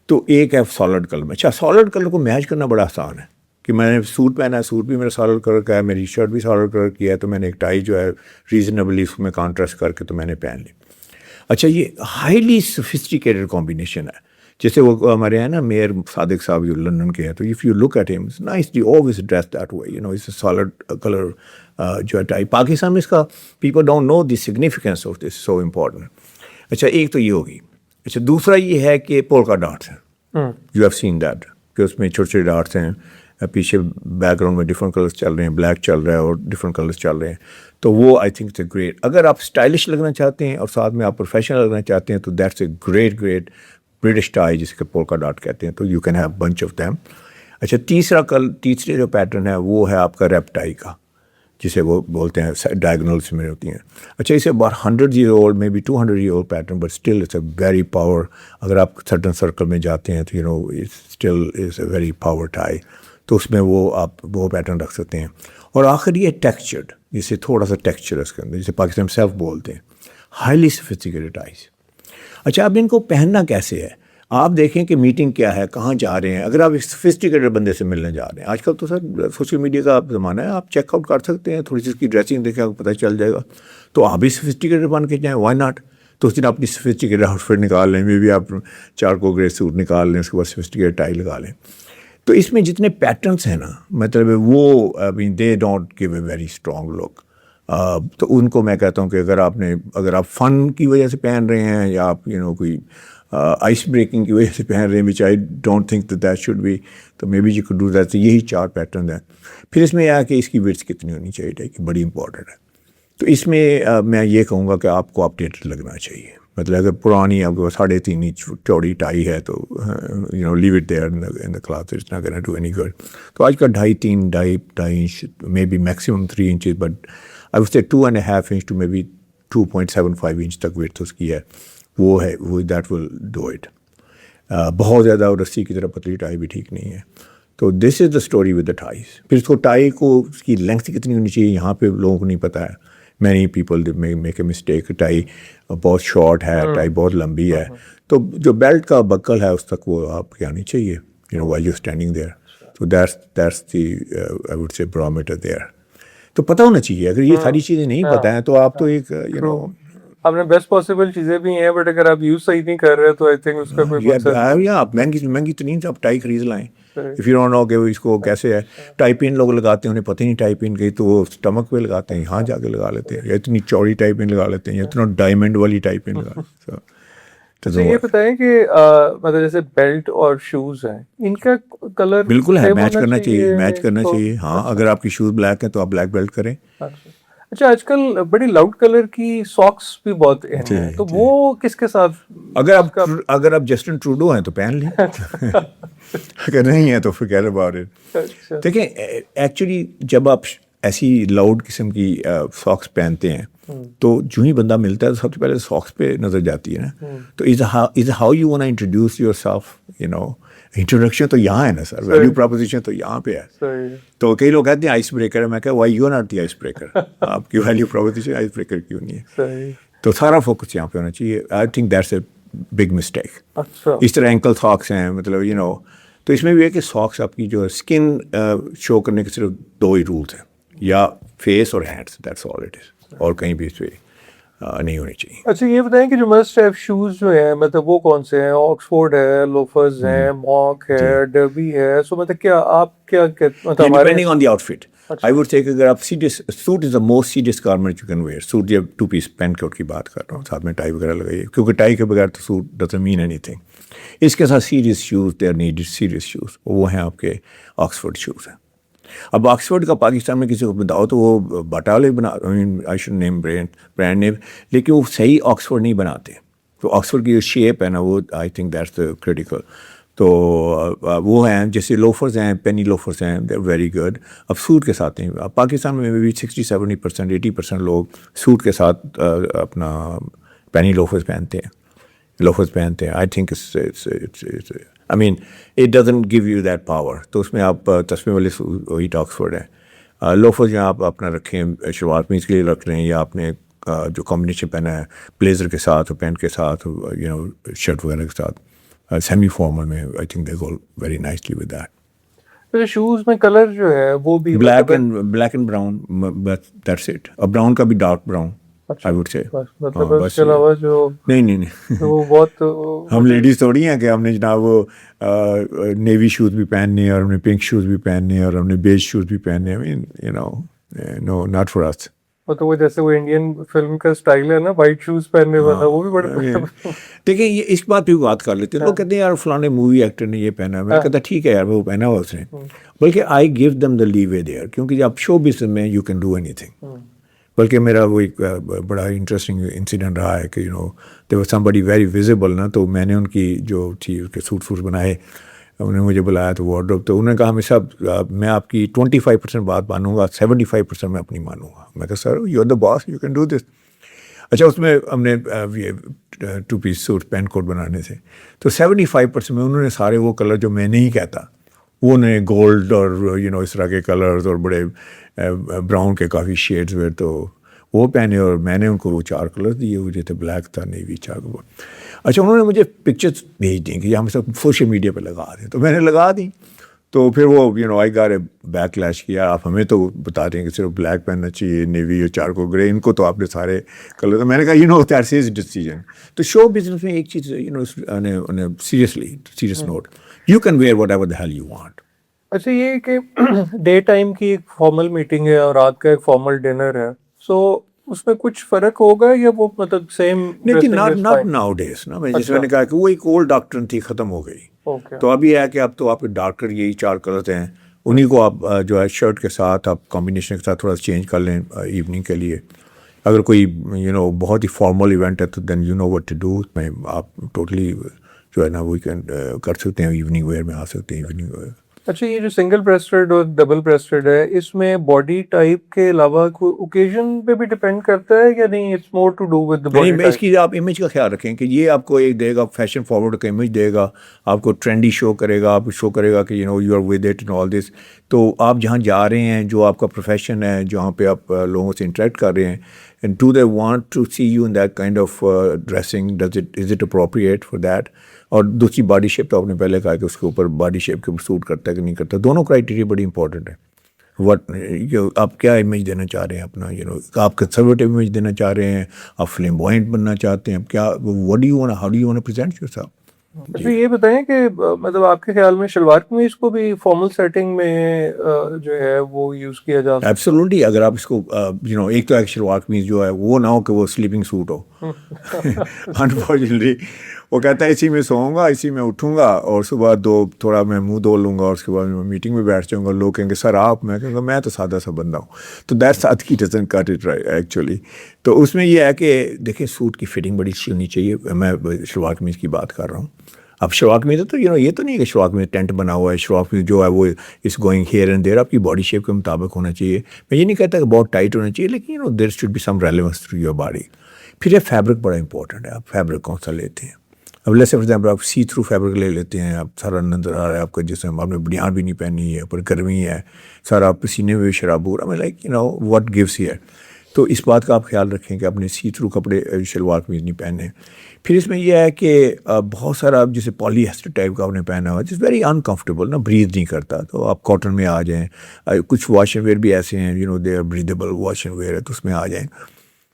تو ایک ہے سالڈ کلر میں. اچھا, سالڈ کلر کو میچ کرنا بڑا آسان ہے کہ میں نے سوٹ پہنا ہے, سوٹ بھی میرا سالڈ کلر کا ہے, میری شرٹ بھی سالڈ کلر کی ہے, تو میں نے ایک ٹائی جو ہے ریزنیبلی اس میں کانٹراسٹ کر کے تو میں نے پہن لی. اچھا, یہ ہائیلی سوفسٹیکیٹڈ کمبینیشن ہے. جیسے وہ ہمارے ہیں نا میئر صادق صاحب جو لندن کے ہیں, تو if you look at them nicely always dress that way, it's a solid colour جو ہے ٹائی. پاکستان میں اس کا people don't know the significance of this, so important. اچھا, ایک تو یہ ہوگی. اچھا, دوسرا یہ ہے کہ پولکا ڈاٹس ہیں. یو ہیو سین دیٹ کہ اس میں چھوٹے چھوٹے ڈاٹس ہیں, پیچھے بیک گراؤنڈ میں ڈفرنٹ کلرس چل رہے ہیں, بلیک چل رہا ہے اور ڈفرنٹ کلرس چل رہے ہیں. تو وہ I think it's a great. اگر آپ اسٹائلش لگنا چاہتے ہیں اور ساتھ میں آپ پروفیشنل لگنا چاہتے ہیں تو that's a great British tie جس کے پولکا ڈاٹ کہتے ہیں. تو you can have bunch of them. اچھا, تیسرے جو پیٹرن ہے وہ ہے آپ کا ریپ ٹائی کا, جسے وہ بولتے ہیں ڈائگنلس میں ہوتی ہیں. اچھا, اسے about 100 year old میں بھی 200 year old pattern, but still it's a very power. اگر آپ سرٹن سرکل میں جاتے ہیں تو it still is a very power tie. تو اس میں آپ وہ پیٹرن رکھ سکتے ہیں. اور آخر یہ ٹیکسچرڈ, جسے تھوڑا سا ٹیکسچر ہے اس کے اندر, جسے پاکستان میں سیلف بولتے ہیں, ہائیلی سوفسٹیکیٹڈ ٹائز. اچھا, اب ان کو پہننا کیسے ہے؟ آپ دیکھیں کہ میٹنگ کیا ہے, کہاں جا رہے ہیں. اگر آپ ایک سوفسٹیکیٹڈ بندے سے ملنے جا رہے ہیں, آج کل تو سر سوشل میڈیا کا زمانہ ہے, آپ چیک آؤٹ کر سکتے ہیں, تھوڑی سی اس کی ڈریسنگ دیکھیں, آپ کو پتہ چل جائے گا. تو آپ بھی سوفسٹیکیٹڈ بن کے جائیں, وائی ناٹ. تو اس دن اپنی سوفسٹیکیٹڈ آؤٹ فٹ نکال لیں, میں بھی آپ چارکو گرے سوٹ نکال لیں, اس کے بعد سوفسٹیکیٹڈ ٹائی لگا لیں. تو اس میں جتنے پیٹرنس ہیں نا, مطلب وہ they don't give a very strong look. تو ان کو میں کہتا ہوں کہ اگر آپ فن کی وجہ سے پہن رہے ہیں یا آپ کوئی آئس بریکنگ کی وجہ سے پہن رہے ہیں, which I don't think that should be, تو may be you could do that. تو یہی 4 پیٹرن ہیں. پھر اس میں یہ ہے کہ اس کی وڈث کتنی ہونی چاہیے, کہ بڑی امپورٹنٹ ہے. تو اس میں میں یہ کہوں گا کہ آپ کو اپڈیٹڈ لگنا چاہیے. مطلب اگر پرانی آپ کو 3.5 انچ چوڑی ٹائی ہے تو leave it there in the class, it's not gonna do any good. تو آج کا 2.5 inch may be maximum 3 inches, but I would say 2.5 inch to may be 2.75 inch تک ویڈتھ اس کی ہے. وہ دیٹ ول ڈو اٹ. بہت زیادہ اور رسی کی طرح پتلی ٹائی بھی ٹھیک نہیں ہے. تو this is the story with the ties. پھر اس کو ٹائی کو اس کی لینتھ کتنی ہونی چاہیے, یہاں پہ لوگوں کو نہیں پتہ ہے. Many people make a mistake, tie بہت شارٹ ہے, ٹائی بہت لمبی ہے. تو جو بیلٹ کا بکل ہے اس تک وہ آپ کی آنی چاہیے, while you're standing there. So that's the I would say barometer there. تو پتہ ہونا چاہیے. اگر یہ ساری چیزیں نہیں پتہ ہیں تو آپ تو ایک آپ نے بیسٹ پاسبل چیزیں بھی ہیں, بٹ اگر آپ یوز صحیح نہیں کر رہے تو آئی تھنک اس کا کوئی مقصد. یا آپ مہنگی تو نہیں, آپ ٹائی خرید لائیں. اف یو ڈونٹ نو کہ اس کو کیسے ہے. ٹائی پن لوگ لگاتے ہیں, انہیں پتہ نہیں ٹائی پن گئی, تو وہ اسٹمک پہ لگاتے ہیں, یہاں جا کے لگا لیتے ہیں, یا اتنی چوڑی ٹائی پن لگا لیتے ہیں, یا اتنا ڈائمنڈ والی ٹائی پن لگا لیتے ہیں. یہ بتائیں کہ مطلب جیسے بیلٹ اور شوز ہیں, ان کا کلر بالکل ہے, میچ کرنا چاہیے. ہاں, اگر آپ کی شوز بلیک ہیں تو آپ بلیک بیلٹ کریں. اچھا, آج کل بڑی لاؤڈ کلر کی ساکس بھی بہت اہم ہیں, تو وہ کس کے ساتھ؟ اگر آپ جسٹن ٹروڈو ہیں تو پہن لیں, اگر نہیں ہے تو forget about it. دیکھیں, ایکچولی جب آپ ایسی لاؤڈ قسم کی ساکس پہنتے ہیں تو جو ہی بندہ ملتا ہے تو سب سے پہلے ساکس پہ نظر جاتی ہے نا. تو is how you want introduce your self, introduction تو یہاں ہے نا سر, ویلیو پروپوزیشن تو یہاں پہ ہے. تو کئی لوگ کہتے ہیں آئس بریکر ہے, میں کہا why you are not the ice breaker, آپ کی ویلیو پروپوزیشن آئس بریکر کیوں نہیں ہے. تو سارا فوکس یہاں پہ ہونا چاہیے. I think that's a big mistake. اس طرح اینکل ساکس ہیں, مطلب تو اس میں بھی ہے کہ ساکس آپ کی جو اسکن شو کرنے کے صرف 2 ہی رولس ہیں, یا فیس اور hands, that's all it is, اور کہیں بھی اس پہ نہیں ہونی چاہیے. اچھا, یہ بتائیں کہ جو مسٹ ہیو شوز جو ہیں, مطلب وہ کون سے ہیں؟ آکسفورڈ ہے, لوفرز ہیں, ماک ہے, ڈربی ہے. سو مطلب کیا آپ کیا depending on the outfit. I would say کہ اگر آپ suit is the most serious garment you can wear. Suit یا 2 پیس پین کوٹ کی بات کر رہا ہوں, ساتھ میں ٹائی وغیرہ لگائیے, کیونکہ ٹائی کے بغیر تو سوٹ ڈزنٹ مین اینی تھنگ. اس کے ساتھ serious shoes, they are needed serious shoes, وہ ہیں آپ کے آکسفورڈ شوز ہیں. اب آکسفورڈ کا پاکستان میں کسی کو بتاؤ تو وہ باٹا والے بنا I should name brand name, لیکن وہ صحیح آکسفورڈ نہیں بناتے. تو آکسفورڈ کی جو شیپ ہے نا وہ I think that's the critical. تو وہ ہیں جیسے لوفرز ہیں، پینی لوفرز ہیں، دے آر ویری گڈ. اب سوٹ کے ساتھ نہیں. اب پاکستان میں بھی 60-70%، 80% لوگ سوٹ کے ساتھ اپنا پینی لوفرز پہنتے ہیں. I think I mean it doesn't give you that power. تو اس میں آپ تسمے والے وہی آکسفورڈ ہے. لوفرز جو آپ اپنا رکھیں شلوار قمیض کے لیے رکھ رہے ہیں، یا آپ نے جو کمبینیشن پہنا ہے بلیزر کے ساتھ، پینٹ کے ساتھ، شرٹ وغیرہ کے ساتھ، سیمی فارمل میں I think they go very nicely with that. Shoes میں کلر جو ہے وہ بھی black and brown, that's it. اور براؤن کا بھی ڈارک براؤن آئی وڈ سے. مطلب اس کے علاوہ جو نہیں وہ بہت ہم لیڈیز تھوڑی ہیں کہ ہم نے جناب وہ نیوی شوز بھی پہننے ہیں، اور ہم نے پنک شوز بھی پہننے ہیں، اور ہم نے بیج شوز بھی پہننے ہیں. نو ناٹ فار اس. تو وہ جیسے وہ انڈین فلم کا سٹائل ہے نا وائٹ شوز پہننے والا، وہ بھی بڑا. دیکھیں یہ اس بات پہ بات کر لیتے ہیں. لوگ کہتے ہیں یار فلانے مووی ایکٹر نے یہ پہنا ہے. میں کہتا ٹھیک ہے یار وہ پہنا ہوا اس نے، بلکہ آئی give them the leave way their, کیونکہ جب شو بزنس میں you can do any thing. بلکہ میرا وہ ایک بڑا انٹرسٹنگ انسیڈنٹ رہا ہے کہ there was somebody very visible نا. تو میں نے ان کی جو تھی اس کے سوٹ بنائے، انہوں نے مجھے بلایا تو وارڈروب. تو انہوں نے کہا میں آپ کی 25% بات مانوں گا، 75% میں اپنی مانوں گا. میں کہا sir you are the boss, you can do this. اچھا اس میں ہم نے 2 پیس سوٹ پینٹ کوٹ بنانے تھے. تو 75% میں انہوں نے سارے وہ کلر جو میں نہیں کہتا، وہ نے گولڈ اور اس طرح کے کلرز اور بڑے براؤن کے کافی شیڈز ہوئے تو وہ پہنے. اور میں نے ان کو وہ 4 کلرز دیے ہوئے تھے، بلیک تھا، نیوی، چاکو. اچھا انہوں نے مجھے پکچرز بھیج دیں کہ ہم سب سوشل میڈیا پہ لگا دیں. تو میں نے لگا دی. تو پھر وہ آئی گار بیک لیش کیا، آپ ہمیں تو بتا دیں کہ صرف بلیک پہننا چاہیے، نیوی اور چارکو گرے، ان کو تو آپ نے سارے کلر. تو میں نے کہا دیٹس ہز ڈیسیژن. تو شو بزنس میں ایک چیز serious note, you can wear whatever the hell you want. اچھا یہ کہ ڈے ٹائم کی ایک فارمل میٹنگ ہے اور رات کا ایک فارمل ڈنر ہے، سو اس میں کچھ فرق ہوگا یا وہ مطلب سیم؟ لیکن ناٹ ناؤ ڈیز نا. جیسے میں نے کہا کہ وہ ایک اولڈ ڈاکٹرن تھی، ختم ہو گئی. تو اب یہ ہے کہ اب تو آپ ڈارکر یہی 4 کلرز ہیں، انہیں کو آپ جو ہے شرٹ کے ساتھ آپ کمبینیشن کے ساتھ تھوڑا چینج کر لیں ایوننگ کے لیے. اگر کوئی بہت ہی فارمل ایونٹ ہے تو then you know what to do. میں آپ ٹوٹلی جو ہے نا ویکینڈ کر سکتے ہیں، ایوننگ ویئر میں آ سکتے ہیں ایوننگ ویئر. اچھا یہ جو سنگل بریسٹڈ اور ڈبل بریسٹڈ ہے، اس میں باڈی ٹائپ کے علاوہ کوئی اوکیزن پہ بھی ڈپینڈ کرتا ہے یا نہیں؟ It's more to do with body type. اس کی آپ امیج کا خیال رکھیں کہ یہ آپ کو ایک دے گا فیشن فارورڈ کا امیج دے گا، آپ کو ٹرینڈی شو کرے گا، آپ شو کرے گا کہ you are with it and all this. تو آپ جہاں جا رہے ہیں، جو آپ کا پروفیشن ہے، جہاں پہ آپ لوگوں سے انٹریکٹ کر رہے ہیں، and do they want to see you in that kind of dressing? Is it appropriate for that? اور دوسری باڈی شیپ تو آپ نے پہلے کہا کہ اس کے اوپر باڈی شیپ کے اوپر سوٹ کرتا ہے کہ نہیں کرتا. دونوں کرائٹیریا بڑی امپورٹنٹ ہے. آپ کیا امیج دینا چاہ رہے ہیں اپنا، آپ کنسرویٹیو امیج دینا چاہ رہے ہیں، آپ فلیمبوائنٹ بننا چاہتے ہیں، کیا what do you want, how do you want to present yourself? اچھا یہ بتائیں کہ مطلب آپ کے خیال میں شلوار قمیض کو بھی فارمل سیٹنگ میں جو ہے وہ یوز کیا جا سکتا ہے؟ ایبسولوٹلی. اگر آپ اس کو ایک تو ایک شلوار قمیض جو ہے وہ نہ ہو کہ وہ سلیپنگ سوٹ ہو. انفارچونیٹلی وہ کہتا ہے اسی میں سوؤں گا، اسی میں اٹھوں گا، اور صبح تھوڑا میں منہ دھو لوں گا، اور اس کے بعد میں میٹنگ میں بیٹھ جاؤں گا. لوگ کہیں گے سر آپ، میں کہوں گا میں تو سادہ سا بندہ ہوں. تو دیٹ سادگی ڈزنٹ کٹ اٹ ایکچولی. تو اس میں یہ ہے کہ دیکھیں سوٹ کی فٹنگ بڑی اچھی ہونی چاہیے. میں شلوار قمیض کی بات کر رہا ہوں. اب شلوار قمیض تو یہ تو نہیں ہے کہ شلوار قمیض ٹینٹ بنا ہوا ہے. شلوار قمیض جو ہے وہ اس گوئنگ ہیئر اینڈ دیر، آپ کی باڈی شیپ کے مطابق ہونا چاہیے. میں یہ نہیں کہتا کہ بہت ٹائٹ ہونا چاہیے، لیکن there should be some relevance to your body. پھر یہ فیبرک بڑا امپورٹنٹ ہے. آپ فیبرک کون سا لیتے ہیں؟ اب لیٹس سے فار ایگزامپل آپ سی تھرو فیبرک لے لیتے ہیں، آپ سارا نظر آ رہا ہے آپ کا جسم، آپ نے بنیان بھی نہیں پہنی ہے، پر گرمی ہے، سارا آپ پسینے میں شرابور. میں لائک واٹ گیوس ہیئر. تو اس بات کا آپ خیال رکھیں کہ اپنے سی تھرو کپڑے شلوار قمیض نہیں پہنے. پھر اس میں یہ ہے کہ بہت سارا جیسے پالی ایسٹر ٹائپ کا آپ نے پہنا ہوا جس ویری انکمفرٹیبل نا، بریتھ نہیں کرتا. تو آپ کاٹن میں آ جائیں. کچھ واش اینڈ ویئر بھی ایسے ہیں they are breathable wash and wear ہے، تو اس میں آ جائیں.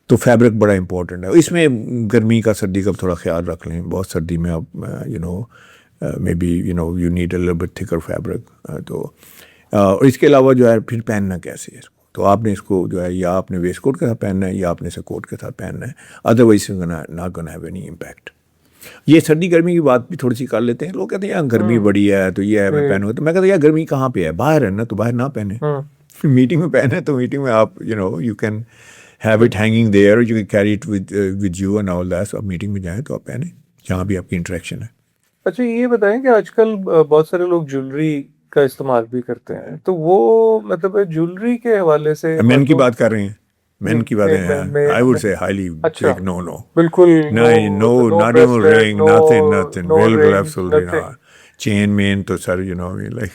تو فیبرک بڑا امپورٹنٹ ہے. اس میں گرمی کا سردی کا تھوڑا خیال رکھ لیں. بہت سردی میں آپ may be you need a little bit thicker fabric. تو اور اس کے علاوہ جو ہے پھر پہننا کیسے ہے. تو آپ نے اس کو جو ہے یا آپ نے ویسٹ کوٹ کے ساتھ پہننا ہے یا آپ نے اسے کوٹ کے ساتھ پہننا ہے. Otherwise not gonna have any impact. یہ سردی گرمی کی بات بھی تھوڑی سی کر لیتے ہیں. لوگ کہتے ہیں یار گرمی بڑی ہے تو یہ ہے میں پہنوں گا, تو میں کہتا ہوں یار گرمی کہاں پہ ہے, باہر ہے نا, تو باہر نہ پہنے. میٹنگ میں پہنے تو میٹنگ میں آپ you can have it hanging there, you can carry it with you and all that. آپ میٹنگ میں جائیں تو آپ پہنیں جہاں بھی آپ کی انٹریکشن ہے. اچھا یہ بتائیں کہ آج کل بہت سارے لوگ جولری کا استعمال بھی کرتے ہیں, تو وہ مطلب جولری کے حوالے سے مین کی بات کر رہے ہیں, مین کی بات ہے. آئی ووڈ سے ہائیلی اچھا نو بالکل نو ناٹ ایون رنگ, nothing بالکل ایبسولٹلی ناٹ. چین مین تو سر لائک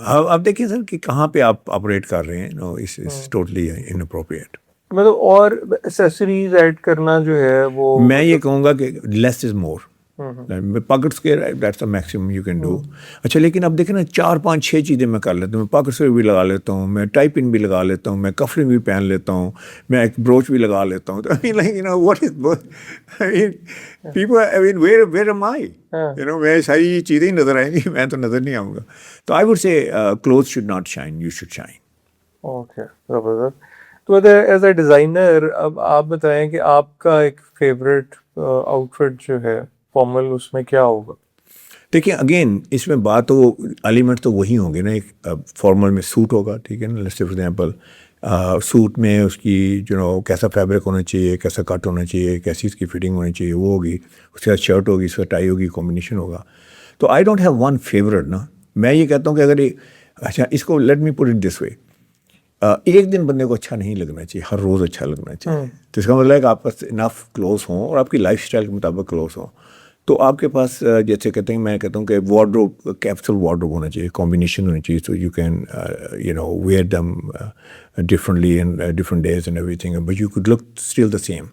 آپ دیکھیں سر کہ کہاں پہ آپ آپریٹ کر رہے ہیں. نو اس ٹوٹلی اناپروپریٹ. مطلب اور ایکسیسریز ایڈ کرنا جو ہے وہ میں یہ کہوں گا کہ لیس از مور. پاکٹس کے that's the maximum you can do. اچھا لیکن اب دیکھیں نا 4-5-6 چیزیں میں کر لیتا ہوں. میں پاکٹس بھی لگا لیتا ہوں, میں ٹائی پن بھی لگا لیتا ہوں, میں کفرنگ بھی پہن لیتا ہوں, میں ایک بروچ بھی لگا لیتا ہوں. تو what is people wear am I, میں ساری چیزیں ہی نظر آئیں گی, میں تو نظر نہیں آؤں گا. تو آئی ووڈ سے cloth should not shine, you should shine. Okay زبردست. تو ایز اے ڈیزائنر اب آپ بتائیں کہ آپ کا ایک فیوریٹ آؤٹ فٹ جو ہے فارمل, اس میں کیا ہوگا؟ دیکھیں اگین اس میں بات تو ایلیمنٹ تو وہی ہوں گے نا. ایک فارمل میں سوٹ ہوگا, ٹھیک ہے نا. Let's say for example suit میں اس کی کیسا فیبرک ہونا چاہیے, کیسا کٹ ہونا چاہیے, کیسی اس کی فٹنگ ہونی چاہیے, وہ ہوگی. اس کے ساتھ شرٹ ہوگی, اس کے ساتھ ٹائی ہوگی, کمبینیشن ہوگا. تو I don't have one favourite نا. میں یہ کہتا ہوں کہ اگر اچھا اس کو let me put it this وے, ایک دن بندے کو اچھا نہیں لگنا چاہیے, ہر روز اچھا لگنا چاہیے. تو اس کا مطلب ہے کہ آپ کا انف کلوز ہوں اور آپ کی لائف اسٹائل کے مطابق کلوز ہوں. تو آپ کے پاس جیسے کہتے ہیں, میں کہتا ہوں کہ وارڈروب, کیپسول وارڈروب ہونا چاہیے, کمبینیشن ہونی چاہیے. تو you can wear them differently in different days and everything, but you could look still the same.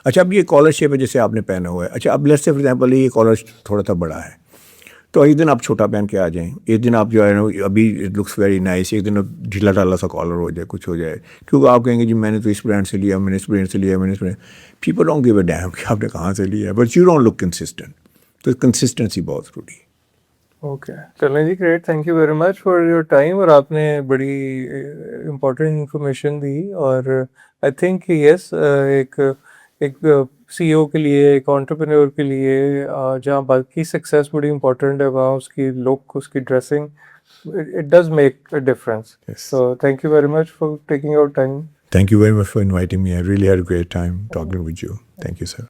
اچھا اب یہ کالر شیپ ہے جیسے آپ نے پہنا ہوا ہے. اچھا اب لیٹس سے فار ایگزامپل یہ کالر تھوڑا سا بڑا ہے, تو ایک دن آپ چھوٹا پہن کے آ جائیں, ایک دن آپ جو ہے ابھی اٹ لکس ویری نائس, ایک دن ڈھیلا ڈالا سا کالر ہو جائے, کچھ ہو جائے, کیونکہ آپ کہیں گے جی میں نے تو اس برانڈ سے لیا, میں نے اس برانڈ سے لیا, میں نے اس brand. People don't give a damn کہ آپ نے کہاں سے لیا ہے, but you don't look consistent. تو کنسسٹنسی بہت ضروری ہے. اوکے چلیں جی, great, thank you very much for your time. اور آپ نے بڑی امپورٹنٹ انفارمیشن دی, اور آئی تھنک یس ایک سی او کے لیے, ایک انٹرپرینور کے لیے جہاں باقی سکسیس بڑی امپورٹنٹ ہے, وہاں اس کی لک, اس کی dressing, it does make a difference. So thank you very much for taking our time. Thank you very much for inviting me. I really had a great time talking with you. Thank you, sir.